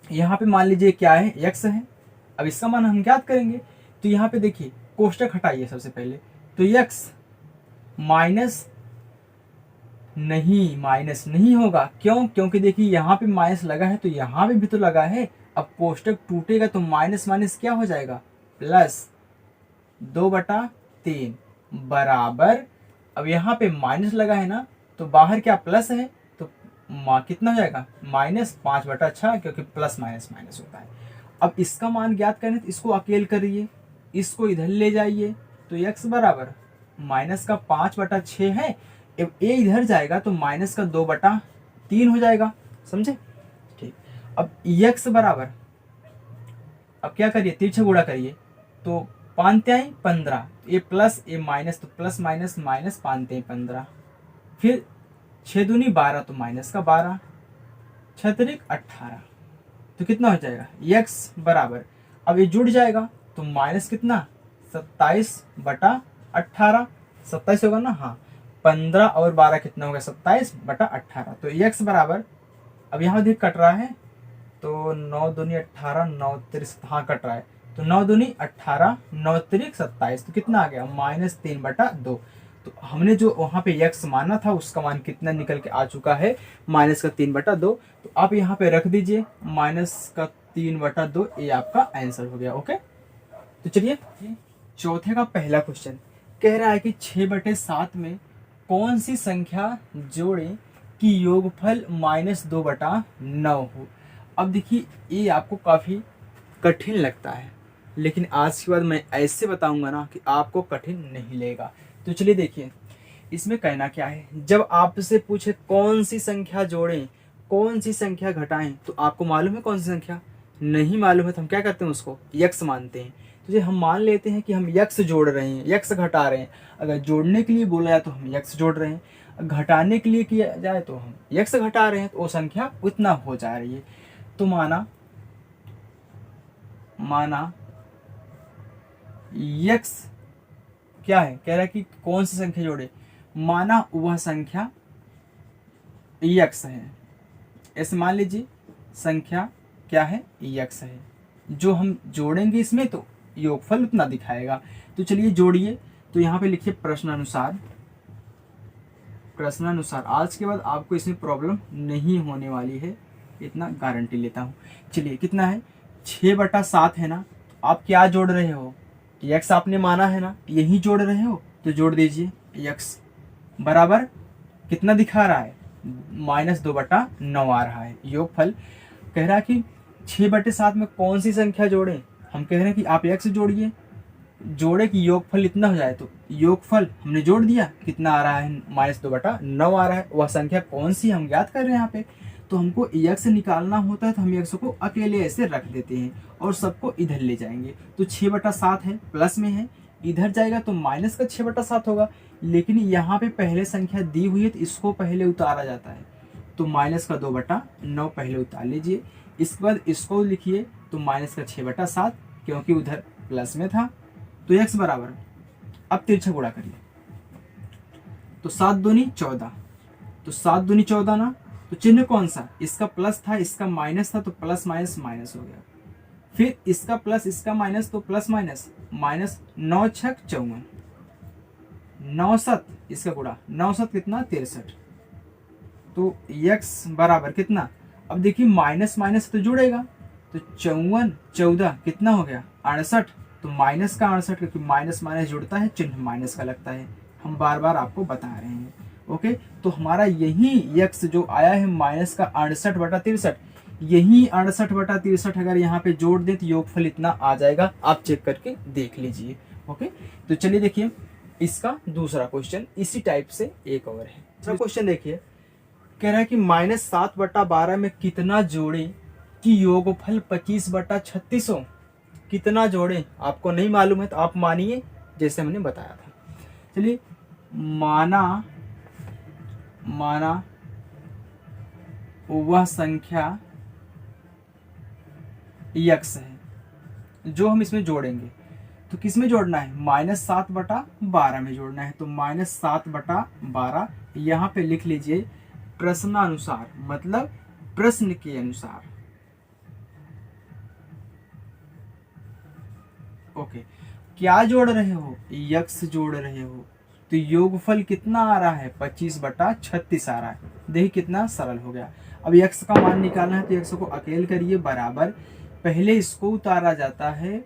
यहाँ पे मान लीजिए क्या है x है, अब इसका मान हम ज्ञात करेंगे। तो यहाँ पे देखिए कोष्टक हटाइए सबसे पहले, तो x माइनस नहीं होगा, क्यों? क्योंकि देखिए यहाँ पे माइनस लगा है तो यहाँ पे भी तो लगा है। अब कोष्टक टूटेगा तो माइनस माइनस क्या हो जाएगा प्लस 2/3 बराबर, अब यहाँ पे माइनस लगा है ना तो बाहर क्या प्लस है, तो कितना हो जाएगा -5/6, क्योंकि प्लस माइनस माइनस होता है। अब इसका मान ज्ञात करने तो इसको अकेले करिए, इसको इधर ले जाइए, तो x बराबर -5/6 है। अब a इधर जाएगा तो -2/3 हो जाएगा, समझे? ठीक, अब x बराबर, अब क्या करिए तिरछा गुणा करिए, तो 5 तिहाई 15, a प्लस a माइनस, तो प्लस माइनस माइनस 5 तिहाई 15, फिर 6 दूनी 12 तो माइनस का 12, 6 तिरिक 18, तो कितना हो जाएगा x बराबर, अब ये जुड़ जाएगा तो माइनस कितना 27/18, 27 होगा ना, हाँ 15 और 12 कितना होगा 27/18। तो x बराबर, अब यहाँ देख कट रहा है तो 9 दूनी 18, 9 तिरिक, हाँ कट रहा है, तो 9 दूनी 18, 9 तिरिक 27, तो कितना आ गया -3/2। तो हमने जो वहाँ पे x माना था उसका मान कितना निकल के आ चुका है -3/2। तो आप यहाँ पे रख दीजिए -3/2, ये आपका आंसर हो गया। ओके, तो चलिए चौथे का पहला क्वेश्चन कह रहा है कि 6/7 में कौन सी संख्या जोड़ें कि योगफल -2/9 हो। अब देखिए ये आपको काफ़ी कठिन लगता है, लेकिन आज के बाद मैं ऐसे बताऊंगा ना कि आपको कठिन नहीं लगेगा। तो चलिए देखिए इसमें कहना क्या है, जब आपसे पूछे कौन सी संख्या जोड़ें कौन सी संख्या घटाएं, तो आपको मालूम है कौन सी संख्या, नहीं मालूम है तो हम क्या करते हैं उसको x मानते हैं। तो ये हम मान लेते हैं कि हम x जोड़ रहे हैं, x घटा रहे हैं। अगर जोड़ने के लिए बोला जाए तो हम x जोड़ रहे हैं, घटाने के लिए किया जाए तो हम x घटा रहे हैं, तो वो संख्या उतना हो जा रही है। तो माना x क्या है, कह रहा है कि कौन सी संख्या जोड़े, माना वह संख्या x है, ऐसे मान लीजिए संख्या क्या है x है, जो हम जोड़ेंगे इसमें तो योगफल उतना दिखाएगा। तो चलिए जोड़िए, तो यहाँ पे लिखिए प्रश्नानुसार। आज के बाद आपको इसमें प्रॉब्लम नहीं होने वाली है, इतना गारंटी लेता हूँ। चलिए कितना है 6/7 है ना, तो आप क्या जोड़ रहे हो, x आपने माना है ना, यही जोड़ रहे हो, तो जोड़ दीजिए x बराबर कितना दिखा रहा है -2/9 आ रहा है। योगफल कह रहा है कि 6/7 में कौन सी संख्या जोड़ें, हम कह रहे हैं कि आप x जोड़िए, जोड़े कि योगफल इतना हो जाए, तो योगफल हमने जोड़ दिया, कितना आ रहा है -2/9 आ रहा है। वह संख्या कौन सी हम ज्ञात कर रहे हैं यहाँ पे, तो हमको x निकालना होता है तो हम x को अकेले ऐसे रख देते हैं और सबको इधर ले जाएंगे। तो 6/7 है, प्लस में है, इधर जाएगा तो माइनस का 6/7 होगा, लेकिन यहाँ पे पहले संख्या दी हुई है तो इसको पहले उतारा जाता है, तो -2/9 पहले उतार लीजिए। इसके बाद इसको लिखिए तो -6/7, क्योंकि उधर प्लस में था। तो x बराबर, अब तिरछा गुणा करिए, तो 7 दूनी 14, तो 7 दूनी 14 ना, तो चिन्ह कौन सा, इसका प्लस था इसका माइनस था, तो प्लस माइनस माइनस हो गया, फिर इसका प्लस इसका माइनस, तो प्लस माइनस माइनस, 9 6 54, 9 7 इसका गुणा, 9 7 कितना 63, तो x बराबर कितना, अब देखिए माइनस माइनस तो जुड़ेगा, तो 54 14 कितना हो गया 68, तो माइनस का 68, क्योंकि माइनस माइनस जुड़ता है चिन्ह माइनस का लगता है, हम बार बार आपको बता रहे हैं। ओके, तो हमारा यही x जो आया है माइनस का 68/63, यही 68/63 अगर यहाँ पे जोड़ दें तो योगफल इतना आ जाएगा, आप चेक करके देख लीजिए। ओके, तो चलिए देखिए इसका दूसरा क्वेश्चन इसी टाइप से एक और है। दूसरा क्वेश्चन देखिए, कह रहा है कि -7/12 में कितना जोड़े कि योगफल 25/36 हो। कितना जोड़े आपको नहीं मालूम है तो आप मानिए जैसे हमने बताया था। चलिए, माना वह संख्या यक्स है जो हम इसमें जोड़ेंगे। तो किस में जोड़ना है? -7/12 में जोड़ना है। तो -7/12 यहाँ पे लिख लीजिए प्रश्नानुसार, मतलब प्रश्न के अनुसार। ओके, क्या जोड़ रहे हो? यक्स जोड़ रहे हो। तो योगफल कितना आ रहा है? 25/36 आ रहा है। देखिए कितना सरल हो गया। अब यक्स का मान निकालना है तो यक्स को अकेले करिए बराबर, पहले इसको उतारा जाता है,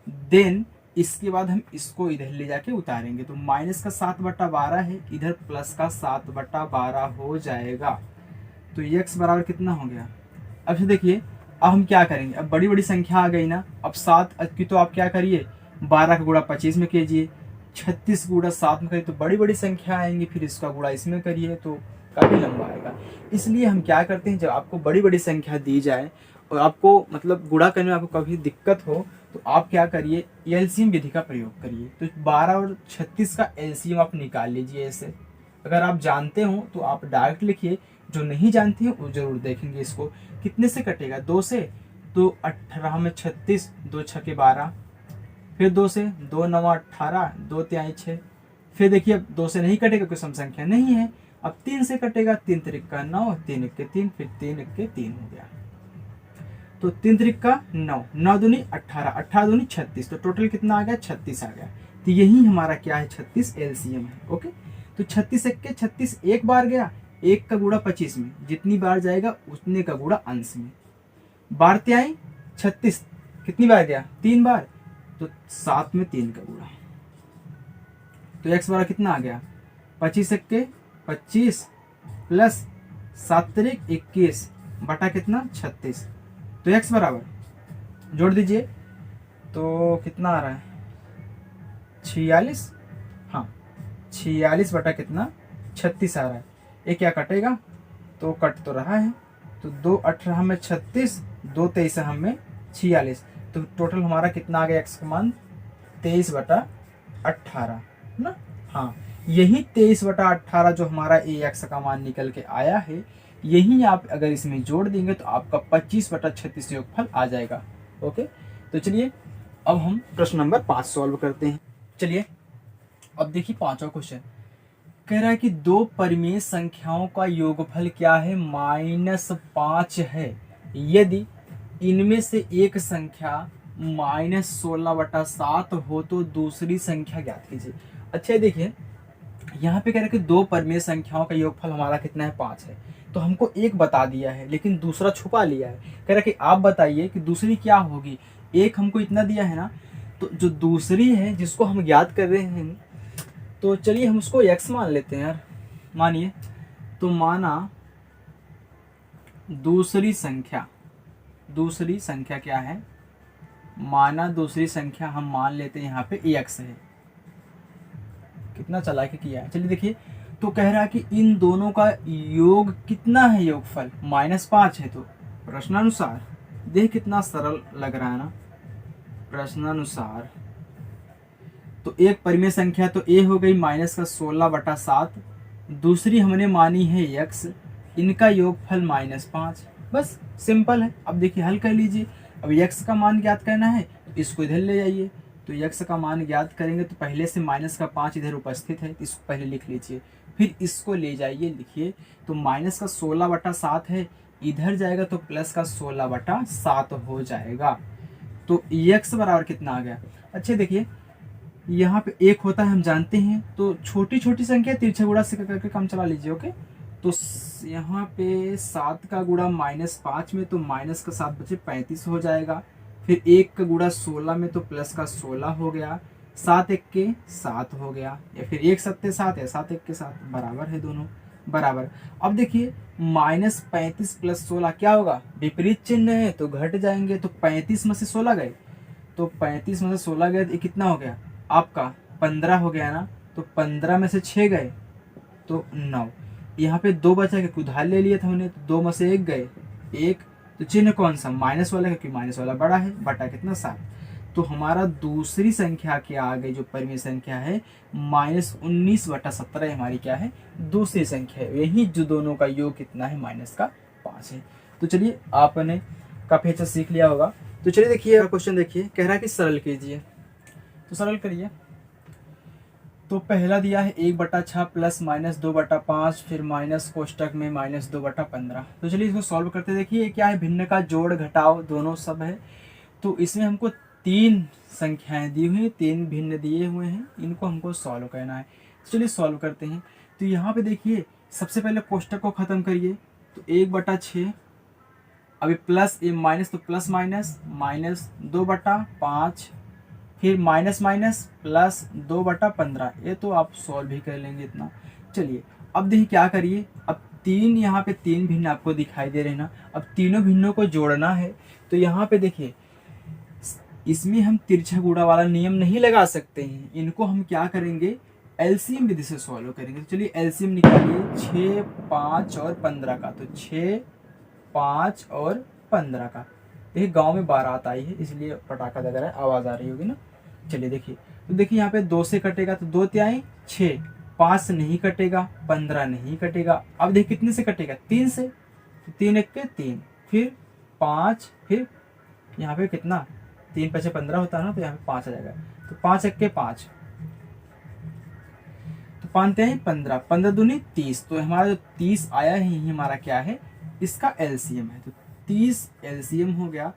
देन इसके बाद हम इसको इधर ले जाके उतारेंगे। तो माइनस का 7/12 है, इधर प्लस का 7/12 हो जाएगा। तो यक्स बराबर कितना हो गया? अब से देखिए, अब हम क्या करेंगे? अब बड़ी बड़ी संख्या आ गई ना। अब 7 की तो आप क्या करिए, 12 का गुणा 25 में कीजिए, 36 गुणा 7 में करिए, तो बड़ी बड़ी संख्या आएंगी। फिर इसका गुणा इसमें करिए तो काफ़ी लंबा आएगा। इसलिए हम क्या करते हैं, जब आपको बड़ी बड़ी संख्या दी जाए और आपको मतलब गुणा करने में आपको कभी दिक्कत हो, तो आप क्या करिए, एलसीएम विधि का प्रयोग करिए। तो 12 और 36 का एलसीएम आप निकाल लीजिए ऐसे। अगर आप जानते हो तो आप डायरेक्ट लिखिए, जो नहीं जानते हैं वो जरूर देखेंगे इसको। कितने से कटेगा? 2 से। तो 18 में 36, 2 छके 12, फिर 2 से, 2 9 18, 2 तिहाई 6। फिर देखिए अब 2 से नहीं कटेगा, कोई सम संख्या नहीं है। अब 3 से कटेगा, 3 त्रिका 9, 3 1 3, फिर 3 1 3 हो गया। तो 3 त्रिका 9, 9 दूनी 18, 18 दूनी 36, तो टोटल कितना आ गया? 36 आ गया। तो यही हमारा क्या है? 36 एलसीएम है। ओके, तो 36 1 36 एक बार गया, 1 का गुणा 25 में, जितनी बार जाएगा उतने का गुणा अंश में। बार त्याई 36 कितनी बार गया? 3 बार, तो 7 में 3 का गुणा। तो एक्स बराबर कितना आ गया? 25 1 25 प्लस 7 त्रिक 21 बटा कितना? 36। तो एक्स बराबर जोड़ दीजिए तो कितना आ रहा है? 46। हाँ, 46 बटा कितना? 36 आ रहा है। ये क्या कटेगा? तो कट तो रहा है। तो 2 18 में 36, 2 23 में 46, तो टोटल हमारा कितना आ गया? एक्स का मान 23/18 ना। हाँ, यही 23/18 जो हमारा ए एक्स का मान निकल के आया है, यही आप अगर इसमें जोड़ देंगे तो आपका 25/36 योगफल आ जाएगा। ओके, तो चलिए अब हम प्रश्न नंबर 5 सॉल्व करते हैं। चलिए अब देखिए 5वां क्वेश्चन कह रहा है कि 2 परिमेय संख्याओं का योगफल क्या है? -5 है। यदि इनमें से एक संख्या -16/7 हो तो दूसरी संख्या ज्ञात कीजिए। अच्छा देखिए, यहाँ पे कह रहा है कि 2 परिमेय संख्याओं का योगफल हमारा कितना है? 5 है। तो हमको एक बता दिया है लेकिन दूसरा छुपा लिया है। कह रहा है कि आप बताइए कि दूसरी क्या होगी। एक हमको इतना दिया है ना, तो जो दूसरी है जिसको हम ज्ञात कर रहे हैं, तो चलिए हम उसको x मान लेते हैं यार। मानिए, तो माना दूसरी संख्या क्या है? माना दूसरी संख्या हम मान लेते हैं यहाँ पे x है। कितना चालाकी किया है। चलिए देखिए, तो कह रहा है कि इन दोनों का योग कितना है? योगफल -5 है। तो प्रश्नानुसार, देख कितना सरल लग रहा है ना। प्रश्नानुसार तो एक परिमेय संख्या तो a हो गई -16/7, दूसरी हमने मानी है x, इनका योगफल -5। बस सिंपल है। अब देखिए हल कर लीजिए। अब x का मान ज्ञात करना है तो इसको इधर ले जाइए। तो x का मान ज्ञात करेंगे तो पहले से -5 इधर उपस्थित है, इसको पहले लिख लीजिए, फिर इसको ले जाइए। लिखिए तो -16/7 है, इधर जाएगा तो +16/7 हो जाएगा। तो x बराबर कितना आ गया? अच्छा देखिए, यहाँ पे 1 होता है हम जानते हैं, तो छोटी छोटी संख्या तिरछा गुणा से करके काम चला लीजिए। ओके, तो यहाँ पे 7 का गुणा -5 में, तो माइनस का 7 बचे 35 हो जाएगा। फिर 1 का गुणा 16 में, तो प्लस का 16 हो गया। 7 1 के 7 हो गया, या फिर 1 7 7 या 7 1 के 7 बराबर है, दोनों बराबर। अब देखिए -35 + 16 क्या होगा? विपरीत चिन्ह है तो घट जाएंगे। तो 35 में से 16 गए, तो 35 में से 16 गए तो ये कितना हो गया आपका? 15 हो गया ना। तो 15 में से 6 गए तो 9। यहाँ पे 2 बचा के उधार ले लिया था हमने, तो 2 में से 1 गए 1, तो चिन्ह कौन सा? माइनस वाला, क्योंकि माइनस वाला बड़ा है, बटा कितना? 7। तो हमारा दूसरी संख्या के आगे जो परिमेय संख्या है -19/17 हमारी क्या है, दूसरी संख्या है। यही जो दोनों का योग कितना है, -5 है। तो चलिए आपने काफी अच्छा सीख लिया होगा। तो चलिए देखिए क्वेश्चन देखिए, कह रहा है कि सरल कीजिए। तो सरल करिए। तो पहला दिया है 1/6 प्लस -2/5, फिर माइनस कोष्टक में -2/15। तो चलिए इसको सॉल्व करते। देखिए क्या है, भिन्न का जोड़ घटाव दोनों सब है। तो इसमें हमको 3 संख्याएं दी हुई हैं, 3 भिन्न दिए हुए हैं, इनको हमको सॉल्व करना है। तो चलिए सॉल्व करते हैं। तो यहाँ पे देखिए सबसे पहले कोष्टक को खत्म करिए। तो 1/6, अभी प्लस ये माइनस, तो प्लस माइनस -2/5, फिर माइनस माइनस प्लस 2/15। ये तो आप सॉल्व ही कर लेंगे इतना। चलिए अब देखिए क्या करिए, अब 3 यहाँ पे 3 भिन्न आपको दिखाई दे रहे हैं ना, अब तीनों भिन्नों को जोड़ना है। तो यहाँ पे देखिए इसमें हम तिरछा गुणा वाला नियम नहीं लगा सकते हैं, इनको हम क्या करेंगे, एलसीएम विधि से सॉल्व करेंगे। तो चलिए एलसीएम निकालिए 6, 5 और 15 का। तो 6, 5 और 15 का। देखिए गांव में बारात आई है इसलिए पटाखा लग रहा है, आवाज आ रही होगी ना। चलिए देखिए, तो देखिए यहाँ पे 2 से कटेगा तो 2 त्याई 6, 5 से नहीं कटेगा, 15 नहीं कटेगा। अब देखिए कितने से कटेगा, 3 से। तो 3 एक के 3, फिर 5, फिर यहाँ पे कितना, 3 5 15 होता है ना, तो यहाँ पे 5 आ जाएगा। तो 5 एक के 5, तो 5 त्याई 15, 15 दूनी 30। तो हमारा जो 30 आया है ये हमारा क्या है, इसका एलसीएम है। तो 30 एलसीएम हो गया।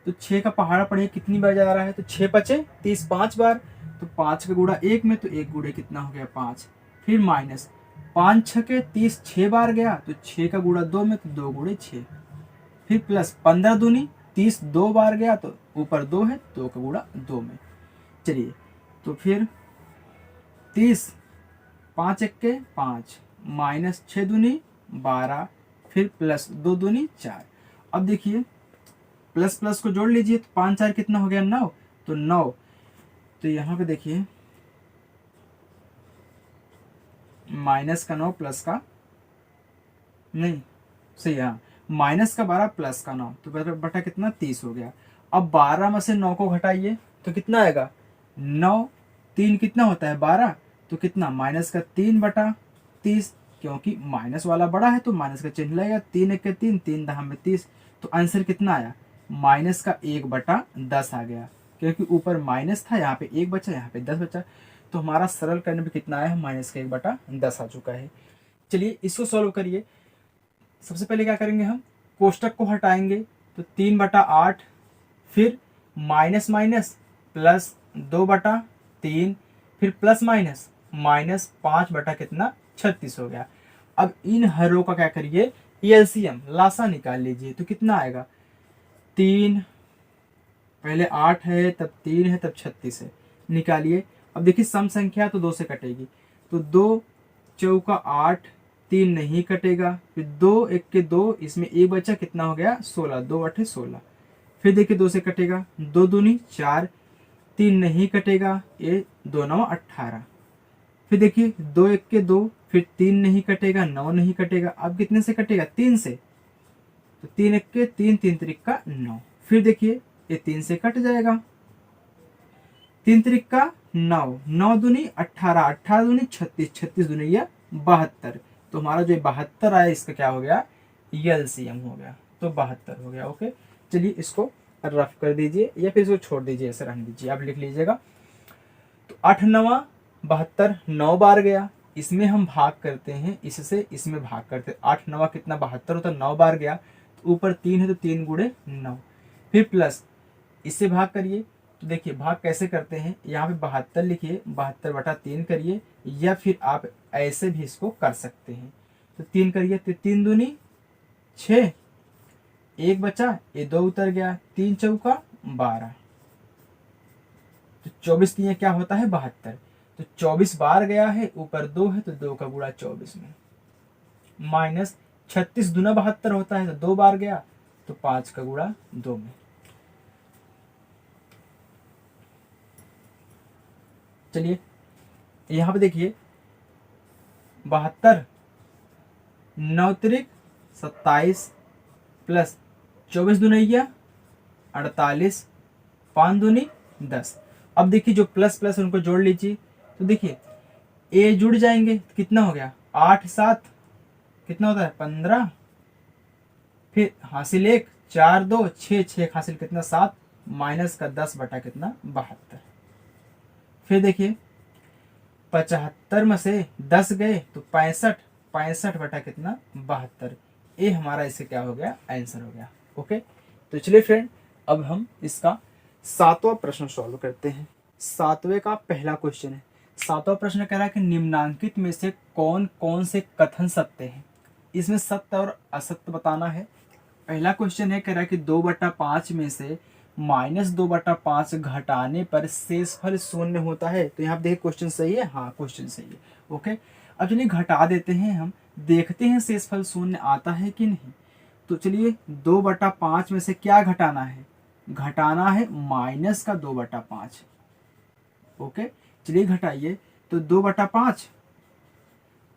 तो 6 का पहाड़ा पढ़े कितनी बार जा रहा है, तो 6 5 30 5 बार। तो 5 का गुणा 1 में, तो 1 गुणे कितना हो गया 5, फिर माइनस 5 6 के 30 6 बार गया। तो 6 का गुणा 2 में, तो 2 गुणे 6, फिर प्लस 15 दूनी 30 2 बार गया, तो ऊपर 2 है, 2 का गुणा 2 में। चलिए तो फिर 30, 5 1 के 5, माइनस 6 दूनी 12, फिर प्लस 2 दूनी 4। अब देखिए प्लस प्लस को जोड़ लीजिए, तो 5 4 कितना हो गया 9, तो 9। तो यहाँ पे देखिए माइनस का 9 प्लस का नहीं, सही, हाँ, माइनस का 12 प्लस का 9, तो बटा कितना 30 हो गया। अब 12 में से 9 को घटाइए तो कितना आएगा 9, 3 कितना होता है 12, तो कितना माइनस का 3/30, क्योंकि माइनस वाला बड़ा है तो माइनस का चिन्ह लगेगा। 3 1 के 3, 3 10 में 30। तो आंसर कितना आया, माइनस का 1/10 आ गया, क्योंकि ऊपर माइनस था, यहाँ पे 1 बचा, यहाँ पे 10 बचा। तो हमारा सरल करने पे कितना आया है, माइनस का 1/10 आ चुका है। चलिए इसको सॉल्व करिए। सबसे पहले क्या करेंगे, हम कोष्टक को हटाएंगे। तो 3/8, फिर माइनस माइनस प्लस 2/3, फिर प्लस माइनस माइनस 5 कितना 36 हो गया। अब इन हरों का क्या करिए, एलसीएम लासा निकाल लीजिए। तो कितना आएगा, 3, पहले 8 है, तब 3 है, तब 36 है, निकालिए। अब देखिए सम संख्या तो 2 से कटेगी, तो 2 चौका 8, 3 नहीं कटेगा, फिर 2 1 के 2, इसमें 1 बचा, कितना हो गया 16, 2 8 16। फिर देखिए 2 से कटेगा, 2 दूनी 4, 3 नहीं कटेगा, ये 2 9 18। फिर देखिए 2 1 के 2, फिर 3 नहीं कटेगा, 9 नहीं कटेगा। अब कितने से कटेगा, 3 से। तो 3 1 के 3, 3 3 का 9। फिर देखिए ये 3 से कट जाएगा, 3 3 का 9, 9 दूनी 18, 18 दूनी 36, 36 दूनी या 72। तो हमारा जो 72 आया इसका क्या हो गया, एलसीएम हो गया। तो 72 हो गया। ओके, चलिए इसको रफ कर दीजिए या फिर इसको छोड़ दीजिए, ऐसे रहने दीजिए, आप लिख लीजिएगा। तो 8 9 72, 9 बार गया। इसमें हम भाग करते हैं, इससे इसमें भाग करते हैं। 8 9 कितना 72 होता है, 9 बार गया। तो ऊपर 3 है, तो 3 गुणे 9, फिर प्लस इससे भाग करिए। तो देखिए भाग कैसे करते हैं, यहाँ पे 72 लिखिए, 72/3 करिए, या फिर आप ऐसे भी इसको कर सकते हैं। तो 3 करिए, तो 3 दूनी 6, 1 बचा, ये 2 उतर गया, 3 चौका 12, तो 24 3 क्या होता है 72। तो 24 बार गया है, ऊपर 2 है, तो 2 का गुणा 24 में, माइनस 36 दूना 72 होता है, तो 2 बार गया, तो 5 का गुणा 2 में। चलिए यहाँ पे देखिए 72 9 त्रिक 27 प्लस 24 दूनी 48, 5 दूनी 10। अब देखिए जो प्लस प्लस उनको जोड़ लीजिए, तो देखिए ए जुड़ जाएंगे, कितना हो गया 8 7 कितना होता है 15, फिर हासिल 1 4 2 6 6 हासिल कितना 7, माइनस का 10 बटा कितना 72। फिर देखिए 75 में से 10 गए तो 65, 65 बटा कितना 72। ये हमारा इससे क्या हो गया आंसर हो गया। ओके, तो चलिए फ्रेंड अब हम इसका 7वां प्रश्न सॉल्व करते हैं। 7वें का पहला क्वेश्चन है। 7वां प्रश्न कह रहा है कि निम्नांकित में से कौन कौन से कथन सत्य हैं। इसमें सत्य और असत्य बताना है। पहला क्वेश्चन है, कह रहा है कि 2/5 में से -2/5 घटाने पर शेषफल शून्य होता है। तो यहाँ पे देखिए क्वेश्चन सही है, हाँ क्वेश्चन सही है। ओके, अब चलिए घटा देते हैं, हम देखते हैं शेषफल शून्य आता है कि नहीं। तो चलिए 2/5 में से क्या घटाना है, घटाना है माइनस का 2/5। ओके, चलिए घटाइए, तो 2/5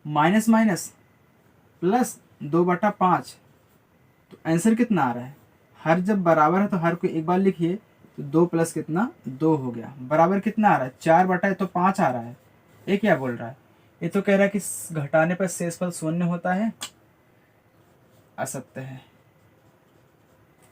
माइनस माइनस प्लस 2/5, तो आंसर कितना आ रहा है। हर जब बराबर है तो हर को एक बार लिखिए, तो 2 प्लस कितना 2 हो गया, बराबर कितना आ रहा है 4/5 आ रहा है। ये क्या बोल रहा है, ये तो कह रहा है कि घटाने पर शेषफल शून्य होता है, असत्य है,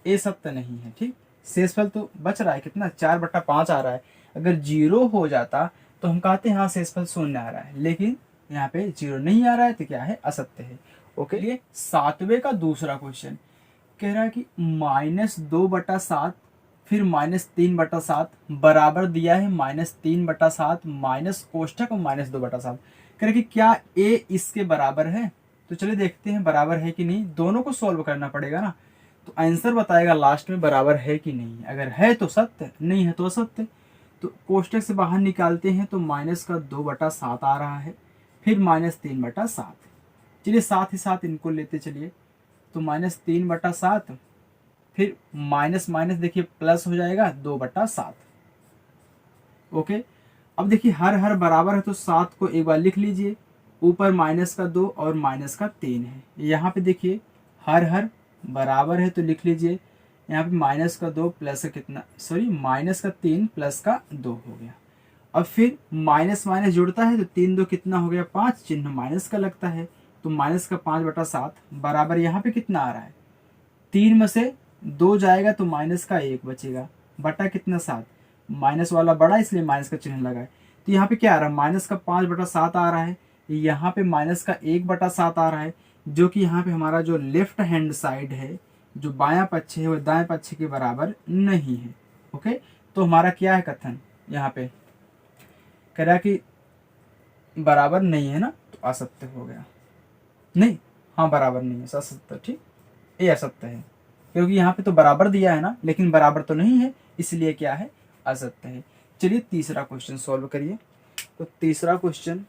ये सत्य नहीं है। ठीक, शेषफल तो बच रहा है कितना 4/5 आ रहा है। अगर 0 हो जाता तो हम कहते हैं हाँ शेषफल शून्य आ रहा है, लेकिन यहाँ पे 0 नहीं आ रहा है तो क्या है असत्य है। ओके, ये 7वें का दूसरा क्वेश्चन कह रहा है कि -2/7 फिर -3/7 बराबर दिया है -3/7 माइनस कोष्ठक और -2/7। कह रहा है कि क्या ए इसके बराबर है। तो चलिए देखते हैं बराबर है कि नहीं, दोनों को सॉल्व करना पड़ेगा ना। तो आंसर बताएगा लास्ट में बराबर है कि नहीं, अगर है तो सत्य, नहीं है तो असत्य। तो कोष्ठक से बाहर निकालते हैं तो माइनस का 2/7 आ रहा है, फिर -3/7। चलिए साथ ही साथ इनको लेते चलिए, तो -3/7 फिर माइनस माइनस देखिए प्लस हो जाएगा 2/7। ओके, अब देखिए हर हर बराबर है तो 7 को एक बार लिख लीजिए, ऊपर -2 और -3 है। यहाँ पे देखिए हर हर बराबर है तो लिख लीजिए, यहाँ पे -2 प्लस का कितना सॉरी -3 प्लस का 2 हो गया। अब फिर माइनस माइनस जुड़ता है तो 3 2 कितना हो गया 5, चिन्ह माइनस का लगता है, तो -5/7 बराबर यहाँ पे कितना आ रहा है 3 में से 2 जाएगा तो -1 बचेगा, बटा कितना 7, माइनस वाला बड़ा इसलिए माइनस का चिन्ह लगा है। तो यहाँ पे क्या आ रहा है -5/7 आ रहा है, यहाँ पे -1/7 आ रहा है, जो कि यहाँ पे हमारा जो लेफ्ट हैंड साइड है, जो बायां पक्ष है वो दाएं पक्ष के बराबर नहीं है। ओके, तो हमारा क्या है कथन, यहाँ पे कह रहा है कि बराबर नहीं है ना, तो असत्य हो गया। नहीं, हाँ बराबर नहीं है, असत्य। ठीक, ये असत्य है, क्योंकि यहाँ पे तो बराबर दिया है ना, लेकिन बराबर तो नहीं है, इसलिए क्या है असत्य है। चलिए तीसरा क्वेश्चन सॉल्व करिए। तो तीसरा क्वेश्चन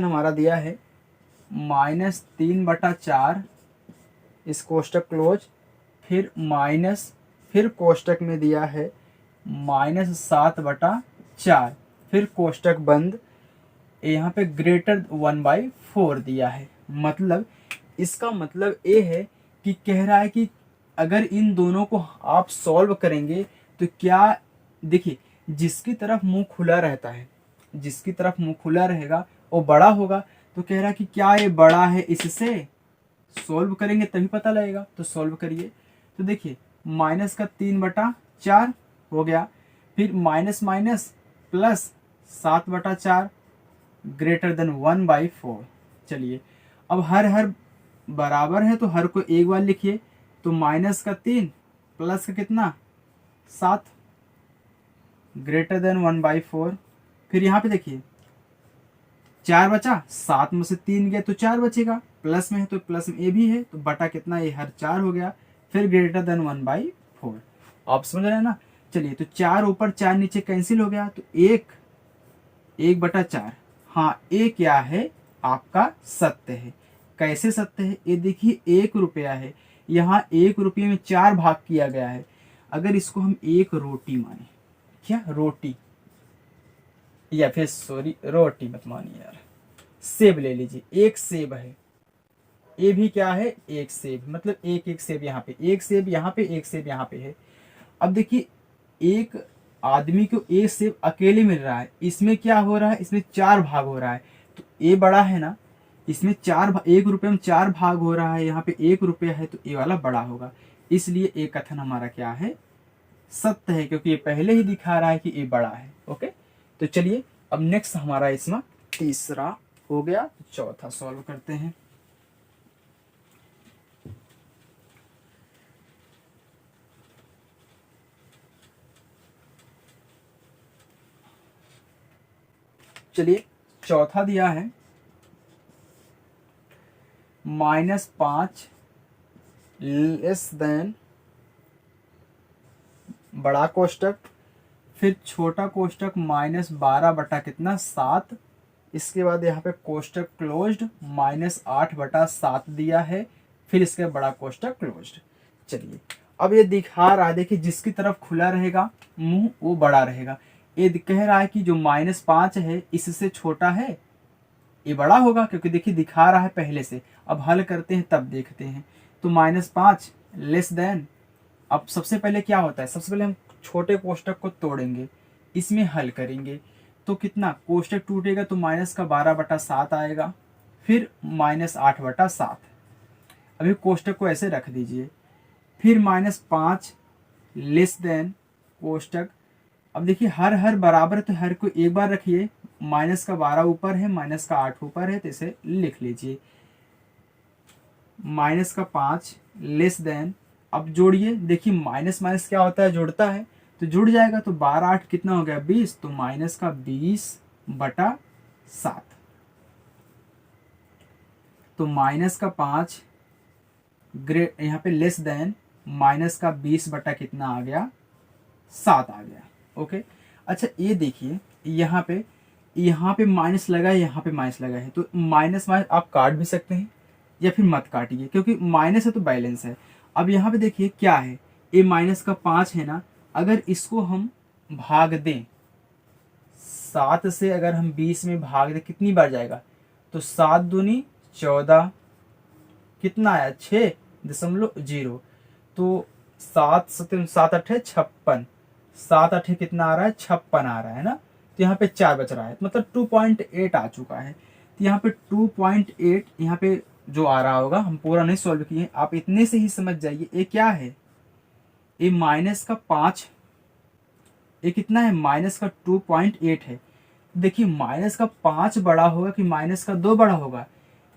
हमारा दिया है -3/4 इस कोष्टक क्लोज, फिर माइनस, फिर कोष्टक में दिया है -7/4, फिर कोष्टक बंद, यहाँ पे >1/4 दिया है। मतलब इसका मतलब ये है कि कह रहा है कि अगर इन दोनों को आप सॉल्व करेंगे तो क्या, देखिए जिसकी तरफ मुंह खुला रहता है, जिसकी तरफ मुंह खुला रहेगा वो बड़ा होगा। तो कह रहा है कि क्या ये बड़ा है, इससे सॉल्व करेंगे तभी पता लगेगा। तो सॉल्व करिए, तो देखिए -3/4 हो गया, फिर माइनस माइनस प्लस 7/4 >1/4। चलिए अब हर हर बराबर है तो हर को एक बार लिखिए, तो -3 प्लस का कितना 7 >1/4। फिर यहाँ पे देखिए 4 बचा, 7 में से 3 गया तो 4 बचेगा, प्लस में है तो प्लस में ए भी है, तो बटा कितना ये हर 4 हो गया, फिर >1/4। आप समझ रहे हैं ना। चलिए तो 4 ऊपर 4 नीचे कैंसिल हो गया, तो 1/4। हाँ, ये क्या है आपका सत्य है। कैसे सत्य है, ये देखिए 1 रुपया है, यहाँ 1 रुपये में 4 भाग किया गया है। अगर इसको हम एक रोटी माने, क्या रोटी, या फिर सॉरी रोटी मत मानिए यार, सेब ले लीजिए, एक सेब है, ये भी क्या है एक सेब, मतलब एक एक सेब यहाँ पे, एक सेब यहाँ पे, एक सेब यहाँ पे है। अब देखिए एक आदमी को एक सेब अकेले मिल रहा है, इसमें क्या हो रहा है, इसमें 4 भाग हो रहा है, तो ये बड़ा है ना, इसमें 1 रुपये में 4 भाग हो रहा है, यहाँ पे 1 रुपया है, तो ये वाला बड़ा होगा। इसलिए ये कथन हमारा क्या है, सत्य है, क्योंकि ये पहले ही दिखा रहा है कि ये बड़ा है। ओके, तो चलिए अब नेक्स्ट हमारा इसमें तीसरा हो गया, चौथा सॉल्व करते हैं। चलिए चौथा दिया है -5 लेस देन बड़ा कोष्टक, फिर छोटा कोष्टक -12 बटा कितना 7, इसके बाद यहाँ पे कोष्टक क्लोज्ड -8/7 दिया है, फिर इसके बड़ा कोष्टक क्लोज्ड। चलिए अब ये दिखा रहा है, देखिए जिसकी तरफ खुला रहेगा मुंह वो बड़ा रहेगा। ये कह रहा है कि जो -5 है इससे छोटा है, ये बड़ा होगा, क्योंकि देखिए दिखा रहा है पहले से। अब हल करते हैं तब देखते हैं। तो -5 लेस देन, अब सबसे पहले क्या होता है, सबसे पहले हम छोटे कोष्टक को तोड़ेंगे, इसमें हल करेंगे, तो कितना कोष्टक टूटेगा, तो -12/7 आएगा, फिर -8/7। अभी कोष्टक को ऐसे रख दीजिए, फिर -5 लेस देन कोष्टक। अब देखिए हर बराबर, तो हर को एक बार रखिए, -12 ऊपर है, -8 ऊपर है, तो इसे लिख लीजिए। -5 लेस देन, अब जोड़िए, देखिए माइनस माइनस क्या होता है, जुड़ता है, तो जुड़ जाएगा, तो 12 8 कितना हो गया 20, तो -20/7। तो -5 ग्रेट यहाँ पे लेस देन -20 बटा कितना आ गया 7 आ गया। ओके, अच्छा ये देखिए यहाँ पे माइनस लगा है, यहाँ पे माइनस लगा है, तो माइनस माइनस आप काट भी सकते हैं या फिर मत काटिए, क्योंकि माइनस है तो बैलेंस है। अब यहाँ पे देखिए क्या है, ये -5 है ना, अगर इसको हम भाग दें 7 से, अगर हम 20 में भाग दें कितनी बार जाएगा, तो 7 दूनी 14, कितना आया 6.0, तो 7 7 8 56, 7 8 कितना आ रहा है 56 आ रहा है ना, तो यहाँ पे 4 बच रहा है, मतलब 2.8 आ चुका है। तो यहाँ पे 2.8 यहाँ पे जो आ रहा होगा, हम पूरा नहीं सॉल्व किए, आप इतने से ही समझ जाइए ये क्या है, ये -5, ये कितना है -2.8 है। देखिए -5 बड़ा होगा कि -2 बड़ा होगा,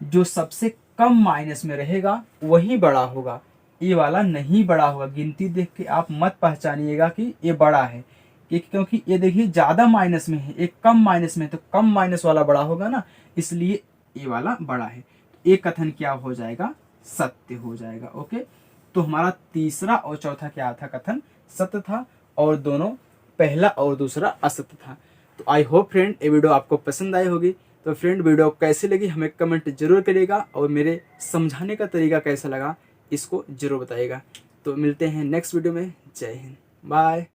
जो सबसे कम माइनस में रहेगा वही बड़ा होगा, ये वाला नहीं बड़ा होगा। गिनती देख के आप मत पहचानिएगा कि ये बड़ा है, क्योंकि ये देखिए ज्यादा माइनस में है, एक कम माइनस में है, तो कम माइनस वाला बड़ा होगा ना, इसलिए ये वाला बड़ा है। एक कथन क्या हो जाएगा, सत्य हो जाएगा। ओके, तो हमारा तीसरा और चौथा क्या था, कथन सत्य था, और दोनों पहला और दूसरा असत्य था। तो आई होप फ्रेंड ये वीडियो आपको पसंद आई होगी। तो फ्रेंड वीडियो कैसी लगी हमें कमेंट जरूर करिएगा, और मेरे समझाने का तरीका कैसा लगा इसको जरूर बताइएगा। तो मिलते हैं नेक्स्ट वीडियो में। जय हिंद, बाय।